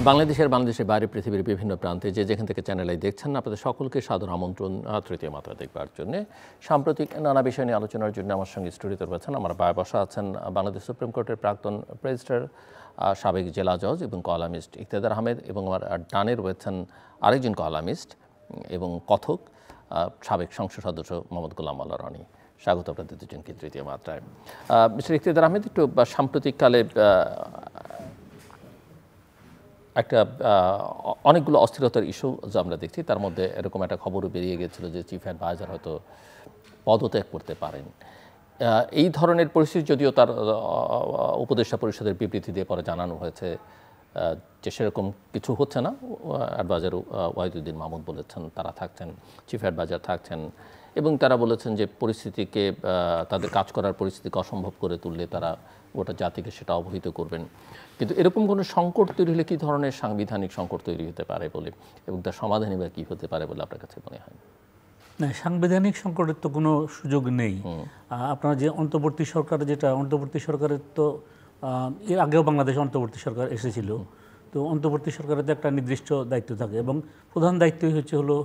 বাংলাদেশের বাইরে পৃথিবীর বিভিন্ন প্রান্তে যেখান থেকে চ্যানেল আই দেখছেন আপনাদের সকলকে সাদর আমন্ত্রণ তৃতীয় মাত্রা দেখবার জন্য। সাম্প্রতিক নানা বিষয় নিয়ে আলোচনার জন্য আমার সঙ্গে স্টুডিওতে রয়েছেন আমার বায়ে বসা আছেন বাংলাদেশ সুপ্রিম কোর্টের প্রাক্তন রেজিস্ট্রার সাবেক জেলা জজ এবং কলামিস্ট ইকতেদার আহমেদ, এবং আমার ডানে রয়েছেন আরেকজন কলামিস্ট এবং কথক সাবেক সংসদ সদস্য মোহাম্মদ গোলাম আল্লাহ রনি। স্বাগত আপনাদের দুজনকে তৃতীয় মাত্রায়। মিস্টার ইকতেদার আহমেদ, একটু সাম্প্রতিককালে একটা অনেকগুলো অস্থিরতার ইস্যু যা আমরা দেখছি, তার মধ্যে এরকম একটা খবরও বেরিয়ে গেছিল যে চিফ অ্যাডভাইজার হয়তো পদত্যাগ করতে পারেন। এই ধরনের পরিস্থিতি যদিও তার উপদেষ্টা পরিষদের বিবৃতি দিয়ে পরে জানানো হয়েছে যে সেরকম কিছু হচ্ছে না। অ্যাডভাইজার ওয়াহিদুদ্দিন মাহমুদ বলেছেন তারা থাকছেন, চিফ অ্যাডভাইজার থাকছেন, এবং তারা বলেছেন যে পরিস্থিতিকে তাদের কাজ করার পরিস্থিতিকে অসম্ভব করে তুললে তারা গোটা জাতিকে সেটা অবহিত করবেন। কিন্তু এরকম কোনো সংকট তৈরি হলে কী ধরনের সাংবিধানিক সংকট তৈরি হতে পারে বলে এবং তার সমাধানই বা কী হতে পারে বলে আপনার কাছে মনে হয়? না, সাংবিধানিক সংকটের তো কোনো সুযোগ নেই। আপনার যে অন্তর্বর্তী সরকার, যেটা অন্তর্বর্তী সরকারের তো এর আগেও বাংলাদেশে অন্তর্বর্তী সরকার এসেছিল, তো অন্তর্বর্তী সরকারের তো একটা নির্দিষ্ট দায়িত্ব থাকে এবং প্রধান দায়িত্বই হলো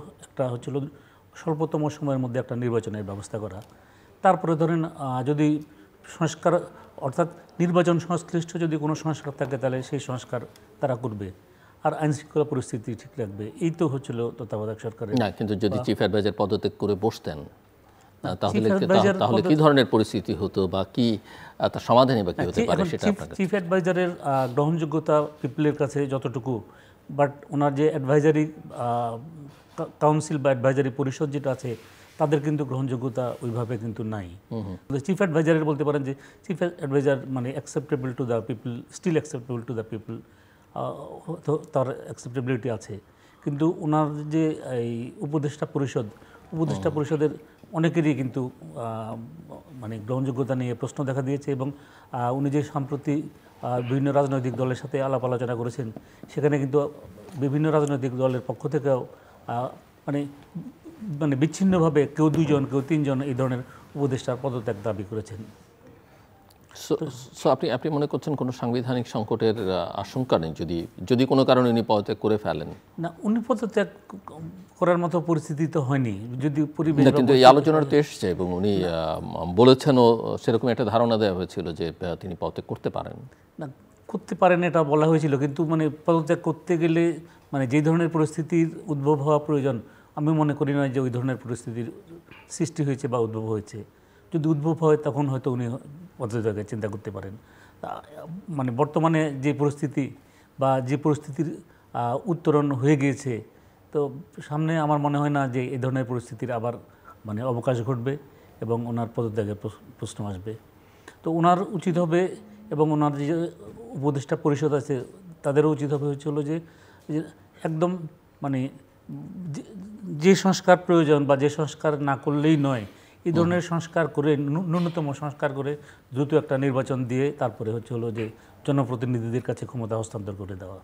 স্বল্পতম সময়ের মধ্যে একটা নির্বাচনের ব্যবস্থা করা। তারপরে ধরেন যদি সংস্কার অর্থাৎ নির্বাচন সংশ্লিষ্ট যদি কোনো সংস্কার থাকে তাহলে সেই সংস্কার তারা করবে, আর আইনশৃঙ্খলা পরিস্থিতি ঠিক রাখবে। এই তো হচ্ছিল তত্ত্বাবধায়ক সরকারের। না, কিন্তু যদি চিফ অ্যাডভাইজার পদত্যাগ করে বসতেন তাহলে কি ধরনের পরিস্থিতি হতো বা কি তার সমাধানই বা কি হতে পারে সেটা আপনার? চিফ অ্যাডভাইজারের গ্রহণযোগ্যতা পিপলের কাছে যতটুকু, বাট ওনার যে অ্যাডভাইজারি কাউন্সিল বা অ্যাডভাইজারি পরিষদ যেটা আছে তাদের কিন্তু গ্রহণযোগ্যতা ওইভাবে কিন্তু নাই। চিফ অ্যাডভাইজারের বলতে পারেন যে চিফ অ্যাডভাইজার মানে acceptable to the people, still acceptable to the people, তার অ্যাকসেপ্টেবিলিটি আছে। কিন্তু ওনার যে এই উপদেষ্টা পরিষদের অনেকেরই কিন্তু মানে গ্রহণযোগ্যতা নিয়ে প্রশ্ন দেখা দিয়েছে, এবং উনি যে সম্প্রতি বিভিন্ন রাজনৈতিক দলের সাথে আলাপ আলোচনা করেছেন সেখানে কিন্তু বিভিন্ন রাজনৈতিক দলের পক্ষ থেকেও মানে বিচ্ছিন্নভাবে কেউ দুইজন কেউ তিনজন এই ধরনের উপদেষ্টার পদত্যাগ দাবি করেছেন। সো আপনি মনে করছেন কোনো সাংবিধানিক সংকটের আশঙ্কা নেই যদি কোনো কারণে উনি পদত্যাগ করে ফেলেন? না, উনি পদত্যাগ করার মতো পরিস্থিতি তো হয়নি। যদি পরিবেশ, কিন্তু এই আলোচনার তো এসছে এবং উনি বলেছেনও, সেরকম একটা ধারণা দেওয়া হয়েছিল যে তিনি পদত্যাগ করতে পারেন। না, করতে পারেন এটা বলা হয়েছিল, কিন্তু মানে পদত্যাগ করতে গেলে মানে যে ধরনের পরিস্থিতির উদ্ভব হওয়া প্রয়োজন আমি মনে করি না যে ওই ধরনের পরিস্থিতির সৃষ্টি হয়েছে বা উদ্ভব হয়েছে। যদি উদ্ভব হয় তখন হয়তো উনি পদত্যাগের চিন্তা করতে পারেন। মানে বর্তমানে যে পরিস্থিতি বা যে পরিস্থিতির উত্তরণ হয়ে গিয়েছে, তো সামনে আমার মনে হয় না যে এই ধরনের পরিস্থিতির আবার মানে অবকাশ ঘটবে এবং ওনার পদত্যাগের প্রশ্ন আসবে। তো ওনার উচিত হবে, এবং ওনার যে উপদেষ্টা পরিষদ আছে তাদেরও উচিত হবে যে একদম মানে যে সংস্কার প্রয়োজন বা যে সংস্কার না করলেই নয়, এই ধরনের সংস্কার করে ন্যূনতম সংস্কার করে দ্রুত একটা নির্বাচন দিয়ে তারপরে যে জনপ্রতিনিধিদের কাছে ক্ষমতা হস্তান্তর করে দেওয়া।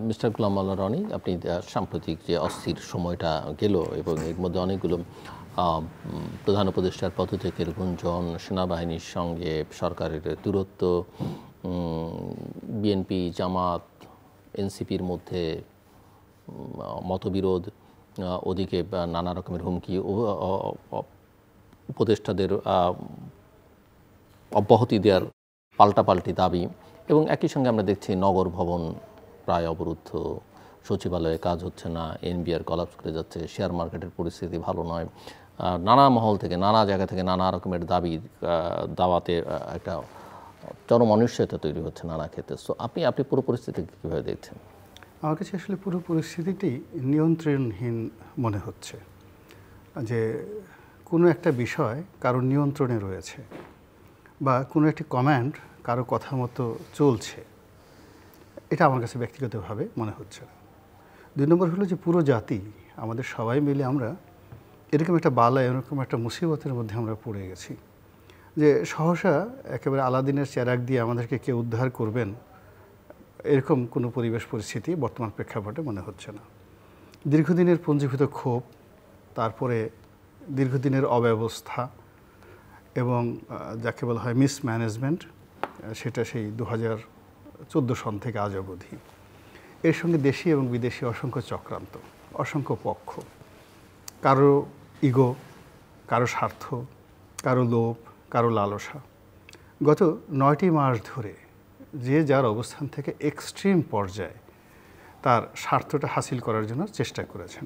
মিস্টার গোলাম আল্লাহ রনি, আপনি সাম্প্রতিক যে অস্থির সময়টা গেল এবং এর মধ্যে অনেকগুলো প্রধান উপদেষ্টার পদত্যাগের গুঞ্জন, সেনাবাহিনীর সঙ্গে সরকারের দূরত্ব, বিএনপি জামাত এনসিপির মধ্যে মতবিরোধ, ওদিকে নানা রকমের হুমকি, উপদেষ্টাদের অব্যাহতি দেওয়ার পাল্টাপাল্টি দাবি, এবং একই সঙ্গে আমরা দেখছি নগর ভবন প্রায় অবরুদ্ধ, সচিবালয়ে কাজ হচ্ছে না, এনবিআর কলাপস করে যাচ্ছে, শেয়ার মার্কেটের পরিস্থিতি ভালো নয়, নানা মহল থেকে নানা জায়গা থেকে নানা রকমের দাওয়াতে একটা চরম অনিশ্চয়তা তৈরি হচ্ছে নানা ক্ষেত্রে। সো আপনি পুরো পরিস্থিতি কীভাবে দেখছেন? আমার কাছে আসলে পুরো পরিস্থিতিটি নিয়ন্ত্রণহীন মনে হচ্ছে, যে কোনো একটা বিষয় কারো নিয়ন্ত্রণে রয়েছে বা কোনো একটি কমান্ড কারো কথা মতো চলছে, এটা আমার কাছে ব্যক্তিগতভাবে মনে হচ্ছে না। 2 নম্বর হলো যে পুরো জাতি, আমাদের সবাই মিলে আমরা এরকম একটা এরকম একটা মুসিবতের মধ্যে আমরা পড়ে গেছি যে সহসা একেবারে আলাদিনের চেরাগ দিয়ে আমাদেরকে কেউ উদ্ধার করবেন এরকম কোনো পরিবেশ পরিস্থিতি বর্তমান প্রেক্ষাপটে মনে হচ্ছে না। দীর্ঘদিনের পুঞ্জীভূত ক্ষোভ, তারপরে দীর্ঘদিনের অব্যবস্থা এবং যাকে বলা হয় মিসম্যানেজমেন্ট, সেটা সেই 2014 সন থেকে আজ অবধি। এর সঙ্গে দেশি এবং বিদেশি অসংখ্য চক্রান্ত, অসংখ্য পক্ষ, কারো ইগো, কারো স্বার্থ, কারো লোভ, কারো লালসা। গত 9টি মাস ধরে যে যার অবস্থান থেকে এক্সট্রিম পর্যায়ে তার স্বার্থটা হাসিল করার জন্য চেষ্টা করেছেন।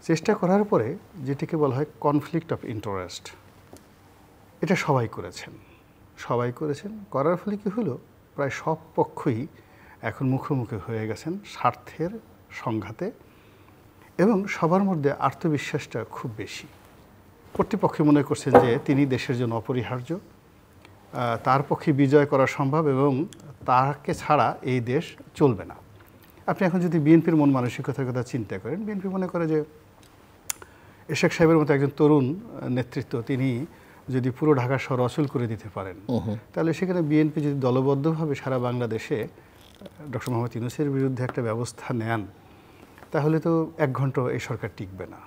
চেষ্টা করার পরে যেটিকে বলা হয় কনফ্লিক্ট অফ ইন্টারেস্ট, এটা সবাই করেছেন। করার ফলে কী হলো, প্রায় সব পক্ষই এখন মুখোমুখি হয়ে গেছেন স্বার্থের সংঘাতে, এবং সবার মধ্যে আত্মবিশ্বাসটা খুব বেশি। কর্তৃপক্ষ মনে করছেন যে তিনি দেশের জন্য অপরিহার্য, তার পক্ষে বিজয় করা সম্ভব এবং তাকে ছাড়া এই দেশ চলবে না। আপনি এখন যদি বিএনপির মন মানসিকতার কথা চিন্তা করেন, বিএনপি মনে করে যে এরশাদ সাহেবের মতো একজন তরুণ নেতৃত্ব, তিনি যদি পুরো ঢাকা শহর অচল করে দিতে পারেন, তাহলে সেখানে বিএনপি যদি দলবদ্ধভাবে সারা বাংলাদেশে ডক্টর মোহাম্মদ ইউনূসের বিরুদ্ধে একটা ব্যবস্থা নেন, তাহলে তো 1 ঘন্টা এই সরকার টিকবে না।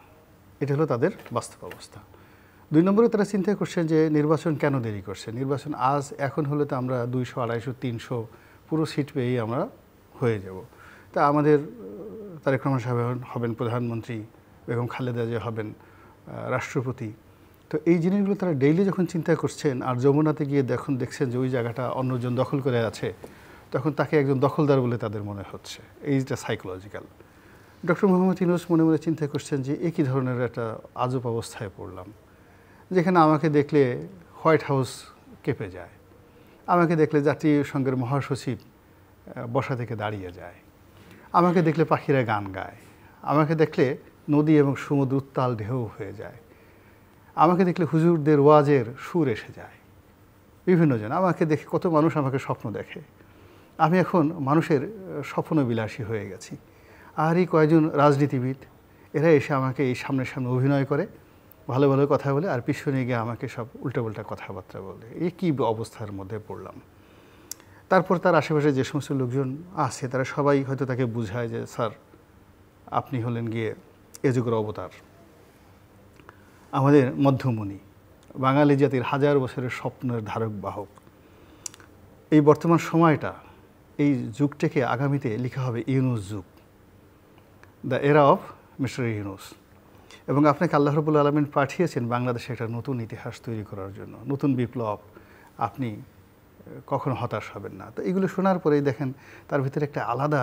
এটা হলো তাদের বাস্তব অবস্থা। 2 নম্বরে তারা চিন্তা করছেন যে নির্বাচন কেন দেরি করছে, নির্বাচন এখন হলে তো আমরা 200, 250, 300 পুরো সিট পেয়েই আমরা হয়ে যাব। তা আমাদের তারেক রহমান সাহেব হবেন প্রধানমন্ত্রী, বেগম খালেদা জিয়া হবেন রাষ্ট্রপতি। তো এই জিনিসগুলো তারা ডেইলি যখন চিন্তা করছেন, আর যমুনাতে গিয়ে দেখছেন যে ওই জায়গাটা অন্যজন দখল করে আছে, তখন তাকে একজন দখলদার বলে তাদের মনে হচ্ছে। এইটা সাইকোলজিক্যাল। ডক্টর মোহাম্মদ ইউনূস মনে মনে চিন্তা করছেন যে একই ধরনের একটা আজব অবস্থায় পড়লাম, যেখানে আমাকে দেখলে হোয়াইট হাউস কেঁপে যায়, আমাকে দেখলে জাতিসংঘের মহাসচিব বসা থেকে দাঁড়িয়ে যায়, আমাকে দেখলে পাখিরা গান গায়, আমাকে দেখলে নদী এবং সমুদ্র উত্তাল ঢেউ হয়ে যায়, আমাকে দেখলে হুজুরদের ওয়াজের সুর এসে যায়। বিভিন্ন জন আমাকে দেখে, কত মানুষ আমাকে স্বপ্ন দেখে। আমি এখন মানুষের স্বপ্নবিলাসী হয়ে গেছি। আর এই কয়েকজন রাজনীতিবিদ, এরা এসে আমাকে এই সামনে অভিনয় করে, ভালো ভালো কথা বলে, আর পিছনে গিয়ে আমাকে সব উল্টাপাল্টা কথাবার্তা বলে। এই কী অবস্থার মধ্যে পড়লাম। তারপর তার আশেপাশে যে সমস্ত লোকজন আছে, তারা সবাই হয়তো তাকে বুঝায় যে স্যার, আপনি হলেন গিয়ে এ যুগের অবতার, আমাদের মধ্যমণি, বাঙালি জাতির 1000 বছরের স্বপ্নের ধারক বাহক। এই বর্তমান সময়টা, এই যুগটাকে আগামীতে লেখা হবে ইউনূস যুগ, দ্য এরা অফ মিস্টার ইউনূস। এবং আপনাকে আল্লাহ রাব্বুল আলামিন পাঠিয়েছেন বাংলাদেশে একটা নতুন ইতিহাস তৈরি করার জন্য, নতুন বিপ্লব। আপনি কখনো হতাশ হবেন না। তো এগুলো শোনার পরেই দেখেন তার ভিতরে একটা আলাদা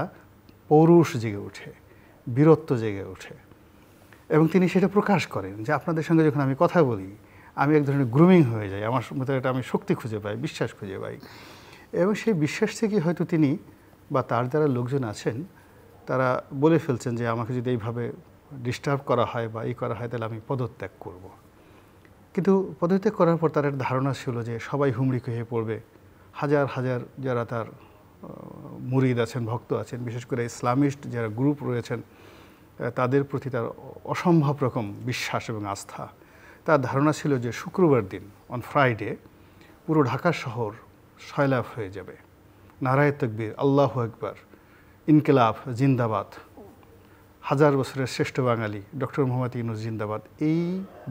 পৌরুষ জেগে ওঠে, বীরত্ব জেগে ওঠে, এবং তিনি সেটা প্রকাশ করেন যে আপনাদের সঙ্গে যখন আমি কথা বলি, আমি এক ধরনের গ্রুমিং হয়ে যাই, আমার মধ্যে একটা আমি শক্তি খুঁজে পাই, বিশ্বাস খুঁজে পাই। এবং সেই বিশ্বাস থেকে হয়তো তিনি বা তার যারা লোকজন আছেন, তারা বলে ফেলছেন যে আমাকে যদি এইভাবে ডিস্টার্ব করা হয় বা এই করা হয়, তাহলে আমি পদত্যাগ করব। কিন্তু পদত্যাগ করার পর তার একটা ধারণা ছিল যে সবাই হুমড়ি খেয়ে পড়বে। 1000 হাজার যারা তার মুরিদ আছেন, ভক্ত আছেন, বিশেষ করে ইসলামিস্ট যারা গ্রুপ রয়েছেন, তাদের প্রতি তার অসম্ভব রকম বিশ্বাস এবং আস্থা। তার ধারণা ছিল যে শুক্রবার দিন, অন ফ্রাইডে, পুরো ঢাকা শহর সয়লাভ হয়ে যাবে। নারায়ে তাকবীর, আল্লাহু আকবার, ইনকিলাব জিন্দাবাদ, 1000 বছরের শ্রেষ্ঠ বাঙালি ডক্টর মোহাম্মদ ইউনূস জিন্দাবাদ, এই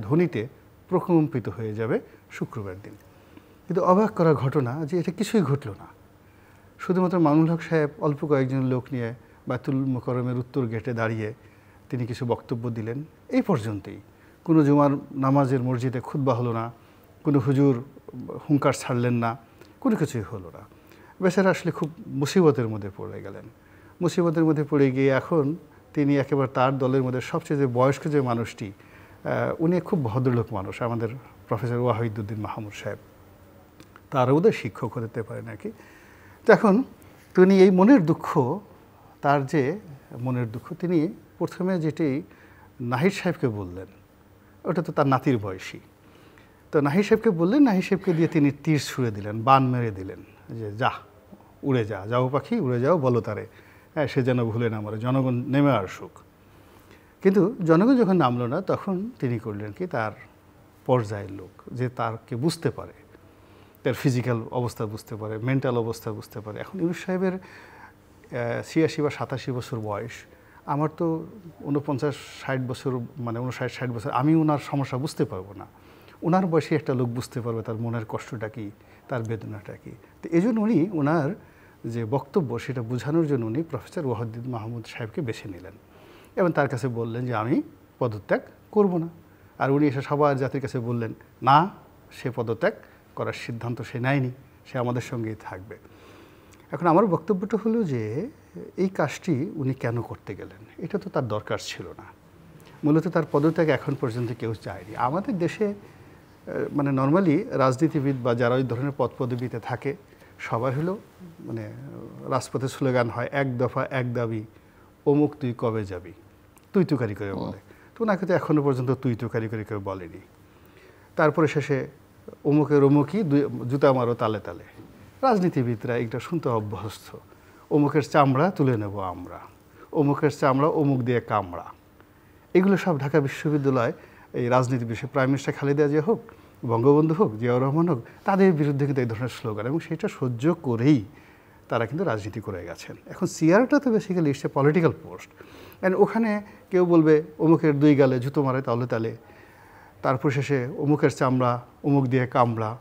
ধ্বনিতে প্রকম্পিত হয়ে যাবে শুক্রবার দিন। কিন্তু অবাক করা ঘটনা যে এটা কিছুই ঘটল না। শুধুমাত্র মামুনুল হক সাহেব অল্প কয়েকজন লোক নিয়ে বায়তুল মুকাররমের উত্তর গেটে দাঁড়িয়ে তিনি কিছু বক্তব্য দিলেন, এই পর্যন্তই। কোনো জুমার নামাজের মসজিদে খুতবা হলো না, কোনো হুজুর হুঙ্কার ছাড়লেন না, কোনো কিছুই হলো না। বেচারা আসলে খুব মুসিবতের মধ্যে পড়ে গেলেন। মুসিবতের মধ্যে পড়ে গিয়ে এখন তিনি একেবারে তার দলের মধ্যে সবচেয়ে যে বয়স্ক যে মানুষটি, উনি খুব ভদ্রলোক মানুষ, আমাদের প্রফেসর ওয়াহিদুদ্দিন মাহমুদ সাহেব, তার বোধহয় শিক্ষক হতে পারে নাকি। তো এখন তিনি এই মনের দুঃখ, তার যে মনের দুঃখ, তিনি প্রথমে যেটি নাহিদ সাহেবকে বললেন, ওটা তো তার নাতির বয়সী। তো নাহিদ সাহেবকে বললেন, নাহিদ সাহেবকে দিয়ে তিনি তীর ছুঁড়ে দিলেন, বান মেরে দিলেন যে যা, উড়ে যা, যাও পাখি উড়ে যাও, বলো তারে, হ্যাঁ সে যেন ভুলে না মরে, জনগণ নেমে আসুক। কিন্তু জনগণ যখন নামলো না, তখন তিনি করলেন কি, তার পর্যায়ের লোক যে তারকে বুঝতে পারে, তার ফিজিক্যাল অবস্থা বুঝতে পারে, মেন্টাল অবস্থা বুঝতে পারে। এখন ইউনূস সাহেবের 86 বা 87 বছর বয়স, আমার তো 49-60 বছর, মানে 59-60 বছর, আমি ওনার সমস্যা বুঝতে পারবো না। ওনার বয়সে একটা লোক বুঝতে পারবে তার মনের কষ্টটা কী, তার বেদনাটা কী। তো এই জন্য উনি ওনার যে বক্তব্য সেটা বোঝানোর জন্য উনি প্রফেসর ওয়াহিদুদ্দিন মাহমুদ সাহেবকে বেছে নিলেন এবং তার কাছে বললেন যে আমি পদত্যাগ করব না। আর উনি এসে সবার জাতির কাছে বললেন না, সে পদত্যাগ করার সিদ্ধান্ত সে নেয়নি, সে আমাদের সঙ্গেই থাকবে। এখন আমার বক্তব্যটা হলো যে এই কাজটি উনি কেন করতে গেলেন, এটা তো তার দরকার ছিল না। মূলত তার পদত্যাগ এখন পর্যন্ত কেউ চায়নি। আমাদের দেশে মানে নর্মালি রাজনীতিবিদ বা যারা ওই ধরনের পদ পদবিতে থাকে সবার হলো মানে রাজপথে স্লোগান হয় এক দফা এক দাবি, অমুক তুই কবে যাবি, তুই তুকারি করে বলে। তো ওনাকে তো এখনও পর্যন্ত তুই তুকারি করে কেউ বলেনি। তারপরে শেষে অমুকের অমুকই জুতা মারো তালে তালে। রাজনীতিবিদরা এটা শুনতে অভ্যস্ত। অমুকের চামড়া তুলে নেব আমরা, অমুকের চামড়া অমুক দিয়ে কামড়া। এগুলো সব ঢাকা বিশ্ববিদ্যালয় এই রাজনীতি বিষয়ে প্রাইম মিনিস্টার খালেদা জিয়া হোক, বঙ্গবন্ধু হোক, জিয়াউর রহমান হোক, তাদের বিরুদ্ধে কিন্তু এই ধরনের স্লোগান, এবং সেটা সহ্য করেই তারা কিন্তু রাজনীতি করে গেছেন। এখন সিআরটা তো basically it's a political post, and ওখানে কেউ বলবে অমুকের দুই গালে জুতো মারে তালে তালে, তারপর শেষে অমুকের চামড়া অমুক দিয়ে কামড়া,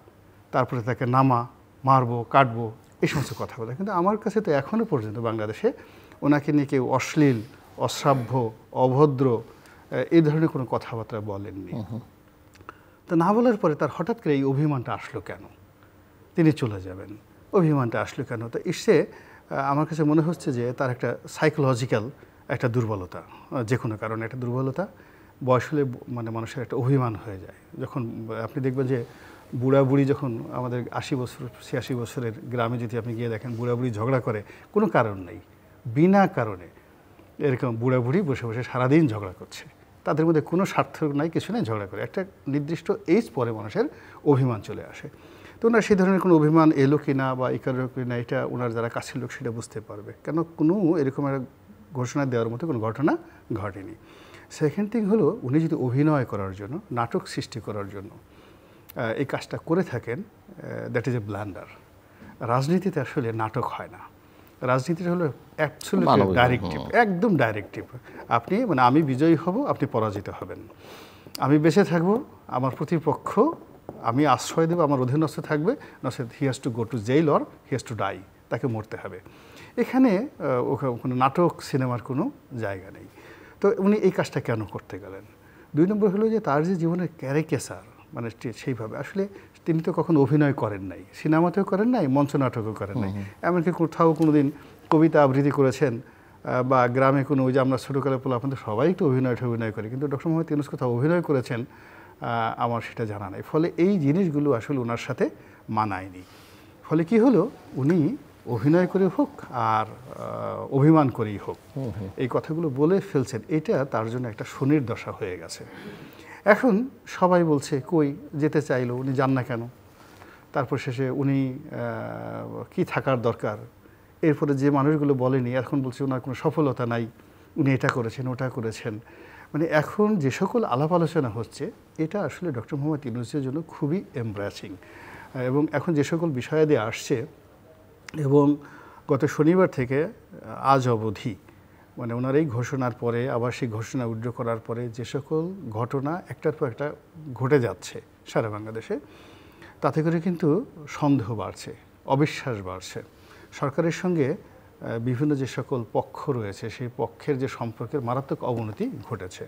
তারপরে তাকে নামা, মারবো, কাটবো, এই সমস্ত কথা বলে। কিন্তু আমার কাছে তো এখনও পর্যন্ত বাংলাদেশে ওনাকে নিয়ে কেউ অশ্লীল, অশ্রাব্য, অভদ্র এই ধরনের কোনো কথাবার্তা বলেননি। তো না বলার পরে তার হঠাৎ করে এই অভিমানটা আসলো কেন, তিনি চলে যাবেন, অভিমানটা আসলো কেন? তো ইসে আমার কাছে মনে হচ্ছে যে তার একটা সাইকোলজিক্যাল একটা দুর্বলতা, যে কোনো কারণে একটা দুর্বলতা। বয়স হলে মানে মানুষের একটা অভিমান হয়ে যায়। যখন আপনি দেখবেন যে বুড়া বুড়ি যখন আমাদের 80 বছর 86 বছরের গ্রামে যদি আপনি গিয়ে দেখেন বুড়া বুড়ি ঝগড়া করে কোনো কারণ নেই, বিনা কারণে এরকম বুড়া বুড়ি বসে বসে সারাদিন ঝগড়া করছে, তাদের মধ্যে কোনো স্বার্থ নাই, কিছু নেই, ঝগড়া করে। একটা নির্দিষ্ট এজ পরে মানুষের অভিমান চলে আসে। তো ওনার সেই ধরনের কোনো অভিমান এলো কি না বা এলো কি না, এটা ওনার যারা কাছের লোক সেটা বুঝতে পারবে, কেন কোনো এরকম একটা ঘোষণা দেওয়ার মতো কোনো ঘটনা ঘটেনি। সেকেন্ড থিং হলো, উনি যদি অভিনয় করার জন্য, নাটক সৃষ্টি করার জন্য এই কাজটা করে থাকেন, দ্যাট ইজ এ ব্লান্ডার। রাজনীতিতে আসলে নাটক হয় না, রাজনীতিটা হলো অ্যাবসলিউটলি ডাইরেক্টিভ, একদম ডাইরেক্টিভ। আপনি মানে আমি বিজয়ী হব, আপনি পরাজিত হবেন। আমি বেঁচে থাকব, আমার প্রতিপক্ষ আমি আশ্রয় দেব, আমার অধীনস্থ থাকবে, নচেত he has to go to jail or he has to die, তাকে মরতে হবে। এখানে কোনো নাটক সিনেমার কোনো জায়গা নেই। তো উনি এই কাজটা কেন করতে গেলেন? 2 নম্বর হলো যে তার যে জীবনের ক্যারিকেচার, মানে সেইভাবে আসলে তিনি তো কখনো অভিনয় করেন নাই, সিনেমাতেও করেন নাই, মঞ্চ নাটকও করেন নাই, এমনকি কোথাও কোনো দিন কবিতা আবৃত্তি করেছেন বা গ্রামে কোনো, ওই যে আমরা ছোটোকালে আপনাদের সবাই একটু অভিনয় করি, কিন্তু ডক্টর মোহাম্মদ ইউনূস কোথাও অভিনয় করেছেন আমার সেটা জানা নেই। ফলে এই জিনিসগুলো আসলে ওনার সাথে মানায়নি। ফলে কি হলো, উনি অভিনয় করে হোক আর অভিমান করেই হোক এই কথাগুলো বলে ফেলছেন, এটা তার জন্য একটা শনির দশা হয়ে গেছে। এখন সবাই বলছে কই যেতে চাইলো, উনি যান না কেন? তারপর শেষে উনি কি থাকার দরকার? এরপরে যে মানুষগুলো বলেনি এখন বলছে ওনার কোনো সফলতা নাই, উনি এটা করেছেন ওটা করেছেন। মানে এখন যে সকল আলাপ আলোচনা হচ্ছে এটা আসলে ডক্টর মোহাম্মদ ইউনূসের জন্য খুবই এমব্রাসিং, এবং এখন যে সকল বিষয়াদি আসছে এবং গত শনিবার থেকে আজ অবধি মানে ওনার এই ঘোষণার পরে আবার সেই ঘোষণা উইথড্র করার পরে যে সকল ঘটনা একটার পর একটা ঘটে যাচ্ছে সারা বাংলাদেশে, তাতে করে কিন্তু সন্দেহ বাড়ছে, অবিশ্বাস বাড়ছে। সরকারের সঙ্গে বিভিন্ন যে সকল পক্ষ রয়েছে সেই পক্ষের যে সম্পর্কের মারাত্মক অবনতি ঘটেছে।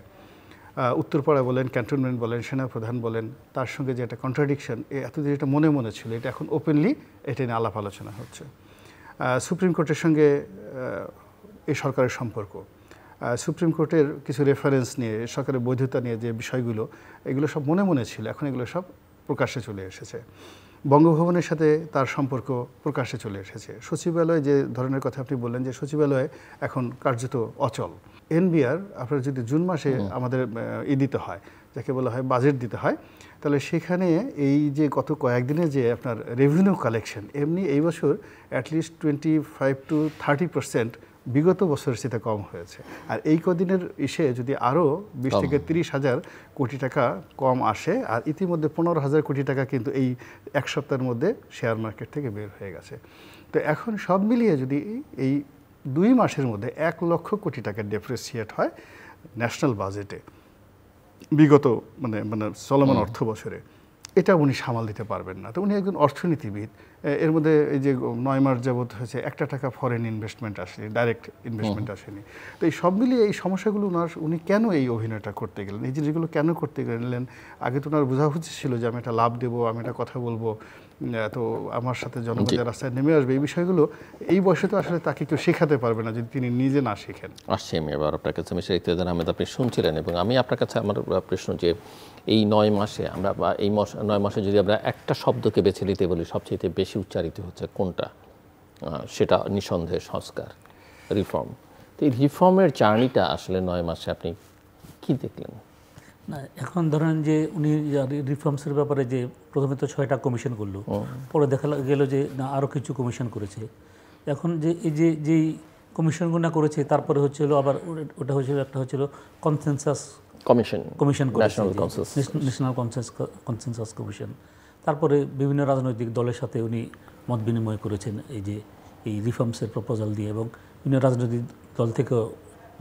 উত্তরপাড়া বলেন, ক্যান্টনমেন্ট বলেন, সেনাপ্রধান বলেন, তার সঙ্গে যে একটা কন্ট্রাডিকশন এতদিন এটা মনে মনে ছিল, এটা এখন ওপেনলি এটা নিয়ে আলাপ আলোচনা হচ্ছে। সুপ্রিম কোর্টের সঙ্গে এই সরকারের সম্পর্ক, সুপ্রিম কোর্টের কিছু রেফারেন্স নিয়ে, সরকারের বৈধতা নিয়ে যে বিষয়গুলো, এগুলো সব মনে মনে ছিল, এখন এগুলো সব প্রকাশ্যে চলে এসেছে। বঙ্গভবনের সাথে তার সম্পর্ক প্রকাশ্যে চলে এসেছে। সচিবালয় যে ধরনের কথা আপনি বললেন যে সচিবালয় এখন কার্যত অচল। এনবিআর আপনার যদি জুন মাসে আমাদের দিতে হয়, যাকে বলা হয় বাজেট দিতে হয়, তাহলে সেখানে এই যে গত কয়েকদিনে যে আপনার রেভিনিউ কালেকশন, এমনি এই বছর অ্যাটলিস্ট 25 to 30% বিগত বছরের চেয়ে কম হয়েছে। আর এই কদিনের যদি আরও 20 থেকে 30 হাজার কোটি টাকা কম আসে, আর ইতিমধ্যে 15,000 কোটি টাকা কিন্তু এই এক সপ্তাহের মধ্যে শেয়ার মার্কেট থেকে বের হয়ে গেছে। তো এখন সব মিলিয়ে যদি এই 2 মাসের মধ্যে 1 লক্ষ কোটি টাকা ডেপ্রিসিয়েট হয় ন্যাশনাল বাজেটে বিগত মানে চলমান অর্থ বছরে, এটা উনি সামাল দিতে পারবেন না। তো উনি একজন অর্থনীতিবিদ এর মধ্যে এই যে 9 মাস যাবত হয়েছে, একটা টাকা ফরেন ইনভেস্টমেন্ট আসেনি, ডাইরেক্ট ইনভেস্টমেন্ট আসেনি। তো এই সব মিলিয়ে এই সমস্যাগুলো উনি কেন এই অভিনয়টা করতে গেলেন, এই জিনিসগুলো কেন করতে গেলেন? আগে তো ওনার বোঝা উচিত ছিল যে আমি একটা লাভ দেবো, আমি একটা কথা বলবো, তো আমার সাথে জনগণের রাস্তায় নেমে আসবে। এই বিষয়গুলো এই বয়সে তো আসলে তাকে কেউ শেখাতে পারবে না যদি তিনি নিজে না শেখেন। আসছি আমি এবার আপনার কাছে। মিস্টার ইকতেদার আহমেদ, আপনি শুনছিলেন এবং আমি আপনার কাছে আমার প্রশ্ন যে এই 9 মাসে আমরা বা এই 9 মাসে যদি আমরা একটা শব্দকে বেছে নিতে বলি সবচেয়ে বেশি উচ্চারিত হচ্ছে কোনটা? সেটা নিঃসন্দেহে সংস্কার, রিফর্ম। তো এই রিফর্মের জার্নিটা আসলে 9 মাসে আপনি কি দেখলেন? না, এখন ধরেন যে উনি রিফর্মসের ব্যাপারে যে প্রথমে তো 6টা কমিশন করলো, পরে দেখা গেল যে না আরও কিছু কমিশন করেছে। এখন যে এই যেই কমিশনগুলো করেছে তারপরে হচ্ছিল আবার ওটা হয়েছিল একটা হচ্ছিল কনসেনসাস কমিশন করেছে, ন্যাশনাল কনসেনসাস কমিশন। তারপরে বিভিন্ন রাজনৈতিক দলের সাথে উনি মত বিনিময় করেছেন এই রিফর্মসের প্রপোজাল দিয়ে, এবং বিভিন্ন রাজনৈতিক দল থেকেও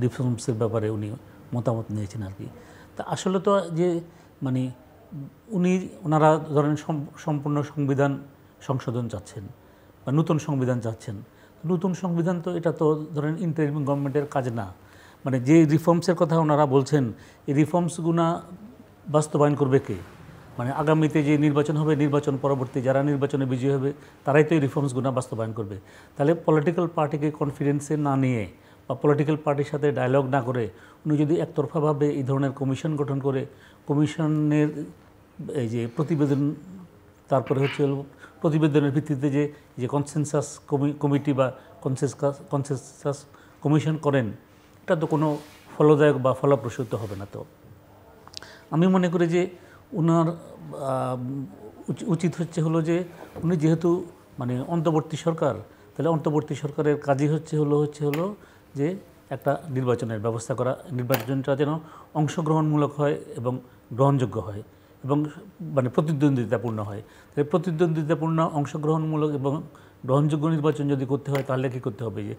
রিফর্মসের ব্যাপারে উনি মতামত নিয়েছেন আর কি। তা আসলে তো যে মানে ওনারা ধরেন সম্পূর্ণ সংবিধান সংশোধন চাচ্ছেন বা নতুন সংবিধান চাচ্ছেন। নতুন সংবিধান তো এটা তো ধরেন ইন্টারিম গভর্নমেন্টের কাজ না। মানে যে রিফর্মসের কথা ওনারা বলছেন, এই রিফর্মসগুলো বাস্তবায়ন করবে কে? মানে আগামীতে যে নির্বাচন হবে, নির্বাচন পরবর্তী যারা নির্বাচনে বিজয়ী হবে তারাই তো এই রিফর্মসগুলো বাস্তবায়ন করবে। তাহলে পলিটিক্যাল পার্টিকে কনফিডেন্সে না নিয়ে বা পলিটিক্যাল পার্টির সাথে ডায়ালগ না করে উনি যদি একতরফাভাবে এই ধরনের কমিশন গঠন করে কমিশনের এই যে প্রতিবেদন, তারপরে হচ্ছে প্রতিবেদনের ভিত্তিতে যে কনসেনসাস কমিটি বা কনসেনসাস কমিশন করেন, এটা তো কোনো ফলদায়ক বা ফলপ্রসূ হবে না। তো আমি মনে করি যে ওনার উচিত হলো যে উনি যেহেতু মানে অন্তর্বর্তী সরকার, তাহলে অন্তর্বর্তী সরকারের কাজই হচ্ছে যে একটা নির্বাচনের ব্যবস্থা করা, নির্বাচনটা যেন অংশগ্রহণমূলক হয় এবং গ্রহণযোগ্য হয় এবং মানে প্রতিদ্বন্দ্বিতাপূর্ণ হয়। তাহলে প্রতিদ্বন্দ্বিতাপূর্ণ, অংশগ্রহণমূলক এবং গ্রহণযোগ্য নির্বাচন যদি করতে হয় তাহলে কী করতে হবে? যে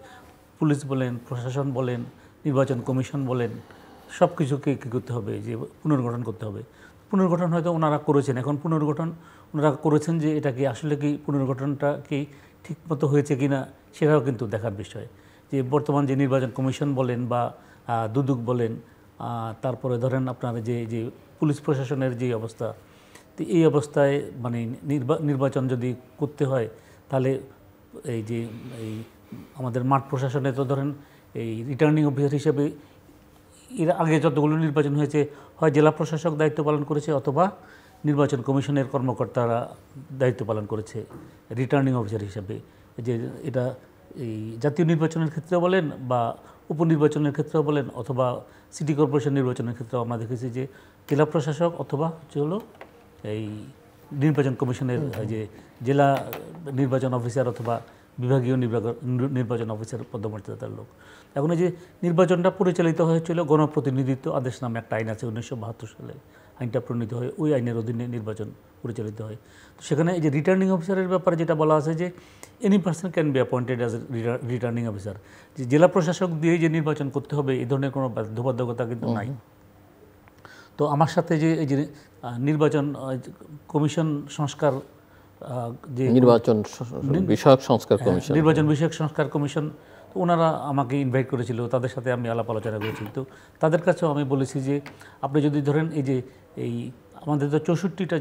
পুলিশ বলেন, প্রশাসন বলেন, নির্বাচন কমিশন বলেন, সব কিছুকে কী করতে হবে? যে পুনর্গঠন করতে হবে। পুনর্গঠন হয়তো ওনারা করেছেন, এখন পুনর্গঠন ওনারা করেছেন যে এটা কি আসলে কি পুনর্গঠনটা কি ঠিকমতো হয়েছে কি না সেটাও কিন্তু দেখার বিষয়। যে বর্তমান যে নির্বাচন কমিশন বলেন বা দুদক বলেন, তারপরে ধরেন আপনার যে পুলিশ প্রশাসনের যে অবস্থা, তো এই অবস্থায় মানে নির্বাচন যদি করতে হয় তাহলে এই আমাদের মাঠ প্রশাসনে তো ধরেন এই রিটার্নিং অফিসার হিসেবে এর আগে যতগুলো নির্বাচন হয়েছে হয় জেলা প্রশাসক দায়িত্ব পালন করেছে অথবা নির্বাচন কমিশনের কর্মকর্তারা দায়িত্ব পালন করেছে রিটার্নিং অফিসার হিসেবে। যে এটা এই জাতীয় নির্বাচনের ক্ষেত্রে বলেন বা উপনির্বাচনের ক্ষেত্রেও বলেন অথবা সিটি কর্পোরেশন নির্বাচনের ক্ষেত্রেও আমরা দেখেছি যে জেলা প্রশাসক অথবা এই নির্বাচন কমিশনের যে জেলা নির্বাচন অফিসার অথবা বিভাগীয় নির্বাচন অফিসার পদমর্যাদার লোক। এখন এই যে নির্বাচনটা পরিচালিত হয়েছিল গণপ্রতিনিধিত্ব আদেশ নামে একটা আইন আছে 1972 সালে, আইনটা প্রণীত হয়, ওই আইনের অধীনে নির্বাচন পরিচালিত হয়। তো সেখানে এই যে রিটার্নিং অফিসারের ব্যাপারে যেটা বলা আছে যে any person can be appointed as returning officer, যে জেলা প্রশাসক দিয়ে যে নির্বাচন করতে হবে এই ধরনের কোনো বাধ্যবাধকতা কিন্তু নাই। তো আমার সাথে যে এই যে নির্বাচন কমিশন সংস্কার, যে নির্বাচন বিষয়ক সংস্কার কমিশন, তো ওনারা আমাকে ইনভাইট করেছিল, তাদের সাথে আমি আলাপ আলোচনা করেছি। তো তাদের কাছেও আমি বলেছি যে আপনি যদি ধরেন এই আমাদের তো 64টা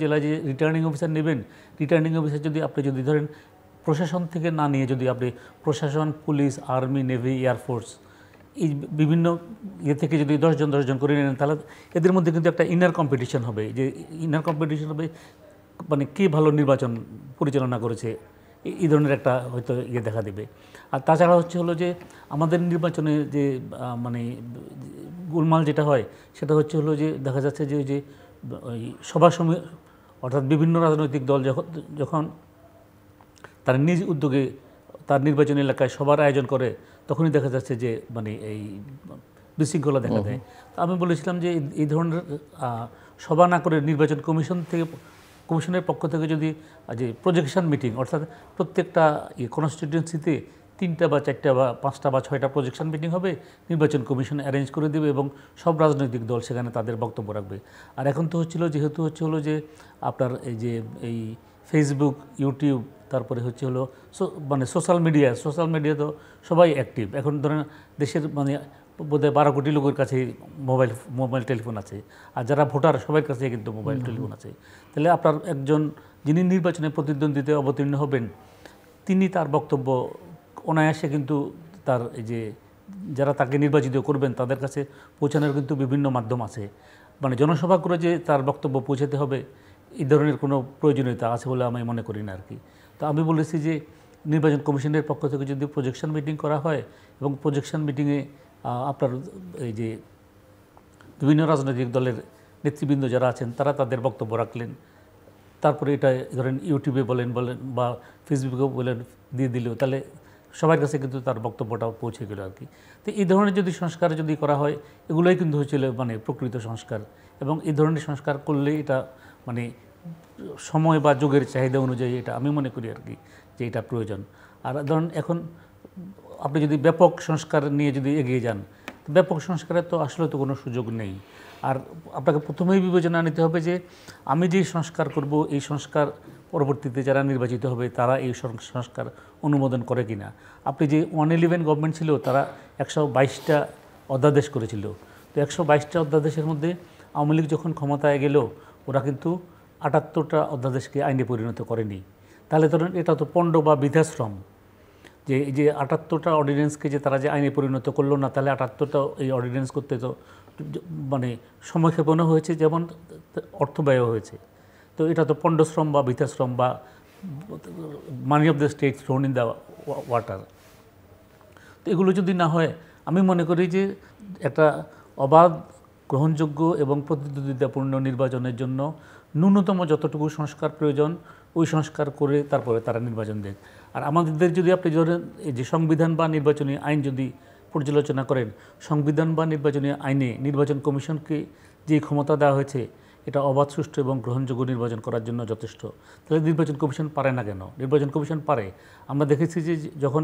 জেলা যে রিটার্নিং অফিসার নেবেন, রিটার্নিং অফিসার আপনি যদি ধরেন প্রশাসন থেকে না নিয়ে যদি আপনি প্রশাসন, পুলিশ, আর্মি, নেভি, এয়ারফোর্স এই বিভিন্ন থেকে যদি 10 জন করে নেন তাহলে এদের মধ্যে কিন্তু একটা ইনার কম্পিটিশন হবে, যে ইনার কম্পিটিশন হবে মানে কে ভালো নির্বাচন পরিচালনা করেছে, এই ধরনের একটা হয়তো দেখা দেবে। আর তাছাড়া হলো যে আমাদের নির্বাচনে যে মানে গোলমাল যেটা হয় সেটা হলো যে দেখা যাচ্ছে যে ওই সভাসমূহ অর্থাৎ বিভিন্ন রাজনৈতিক দল যখন তার নিজ উদ্যোগে তার নির্বাচনী এলাকায় সবার আয়োজন করে তখনই দেখা যাচ্ছে যে মানে এই বিশৃঙ্খলা দেখা দেয়। আমি বলেছিলাম যে এই ধরনের সভা না করে নির্বাচন কমিশনের পক্ষ থেকে যদি যে প্রজেকশন মিটিং, অর্থাৎ প্রত্যেকটা কনস্টিটিউয়েন্সিতে 3টা বা 4টা বা 5টা বা 6টা প্রজেকশন মিটিং হবে, নির্বাচন কমিশন অ্যারেঞ্জ করে দেবে এবং সব রাজনৈতিক দল সেখানে তাদের বক্তব্য রাখবে। আর এখন তো যেহেতু হলো যে আপনার এই ফেসবুক, ইউটিউব, তারপরে হচ্ছে হলো মানে সোশ্যাল মিডিয়া তো সবাই অ্যাক্টিভ। এখন ধরেন দেশের মানে বোধহয় 12 কোটি লোকের কাছে মোবাইল টেলিফোন আছে, আর যারা ভোটার সবার কাছে কিন্তু মোবাইল টেলিফোন আছে। তাহলে আপনার একজন যিনি নির্বাচনে প্রতিদ্বন্দ্বিতায় অবতীর্ণ হবেন, তিনি তার বক্তব্য অনায়াসে কিন্তু তার এই যে যারা তাকে নির্বাচিত করবেন তাদের কাছে পৌঁছানোর কিন্তু বিভিন্ন মাধ্যম আছে। মানে জনসভা করে যে তার বক্তব্য পৌঁছাতে হবে এই ধরনের কোনো প্রয়োজনীয়তা আছে বলে আমি মনে করি না আর কি। তো আমি বলেছি যে নির্বাচন কমিশনের পক্ষ থেকে যদি প্রজেকশন মিটিং করা হয় এবং প্রজেকশন মিটিংয়ে আপনার এই যে বিভিন্ন রাজনৈতিক দলের নেতৃবৃন্দ যারা আছেন তারা তাদের বক্তব্য রাখলেন, তারপরে এটা ধরেন ইউটিউবে বলেন বা ফেসবুকে বলেন দিয়ে দিলেও, তাহলে সবার কাছে কিন্তু তার বক্তব্যটা পৌঁছে গেল আর কি। তো এই ধরনের যদি সংস্কার যদি করা হয়, এগুলোই কিন্তু হচ্ছিল মানে প্রকৃত সংস্কার। এবং এই ধরনের সংস্কার করলে এটা মানে সময় বা যুগের চাহিদা অনুযায়ী এটা আমি মনে করি আর কি যে এটা প্রয়োজন। আর ধরুন এখন আপনি যদি ব্যাপক সংস্কার নিয়ে যদি এগিয়ে যান, ব্যাপক সংস্কারের তো আসলে তো কোনো সুযোগ নেই। আর আপনাকে প্রথমেই বিবেচনা নিতে হবে যে আমি যে সংস্কার করব, এই সংস্কার পরবর্তীতে যারা নির্বাচিত হবে তারা এই সংস্কার অনুমোদন করে কিনা। আপনি যে 111 গভর্নমেন্ট ছিল, তারা 122টা অধ্যাদেশ করেছিল। তো 122টা অধ্যাদেশের মধ্যে আওয়ামী লীগ যখন ক্ষমতায় গেল, ওরা কিন্তু 78টা অধ্যাদেশকে আইনে পরিণত করেনি। তাহলে ধরেন এটা তো পণ্ড বা বৃদ্ধাশ্রম, যে এই যে 78টা অর্ডিন্যান্সকে যে তারা যে আইনে পরিণত করলো না, তাহলে 78টা এই অর্ডিন্যান্স করতে তো মানে সময়ক্ষেপণও হয়েছে, যেমন অর্থব্যয়ও হয়েছে। তো এটা তো পণ্ডশ্রম বা বৃদ্ধাশ্রম বা money of the state thrown in the water. তো এগুলো যদি না হয়, আমি মনে করি যে একটা অবাধ, গ্রহণযোগ্য এবং প্রতিদ্বন্দ্বিতাপূর্ণ নির্বাচনের জন্য ন্যূনতম যতটুকু সংস্কার প্রয়োজন ওই সংস্কার করে তারপরে তারা নির্বাচন দেন। আর আমাদের যদি আপনি ধরেন এই যে সংবিধান বা নির্বাচনী আইন যদি পর্যালোচনা করেন, সংবিধান বা নির্বাচনী আইনে নির্বাচন কমিশনকে যে ক্ষমতা দেওয়া হয়েছে এটা অবাধ, সুষ্ঠু এবং গ্রহণযোগ্য নির্বাচন করার জন্য যথেষ্ট। তাহলে নির্বাচন কমিশন পারে না কেন? নির্বাচন কমিশন পারে। আমরা দেখেছি যে যখন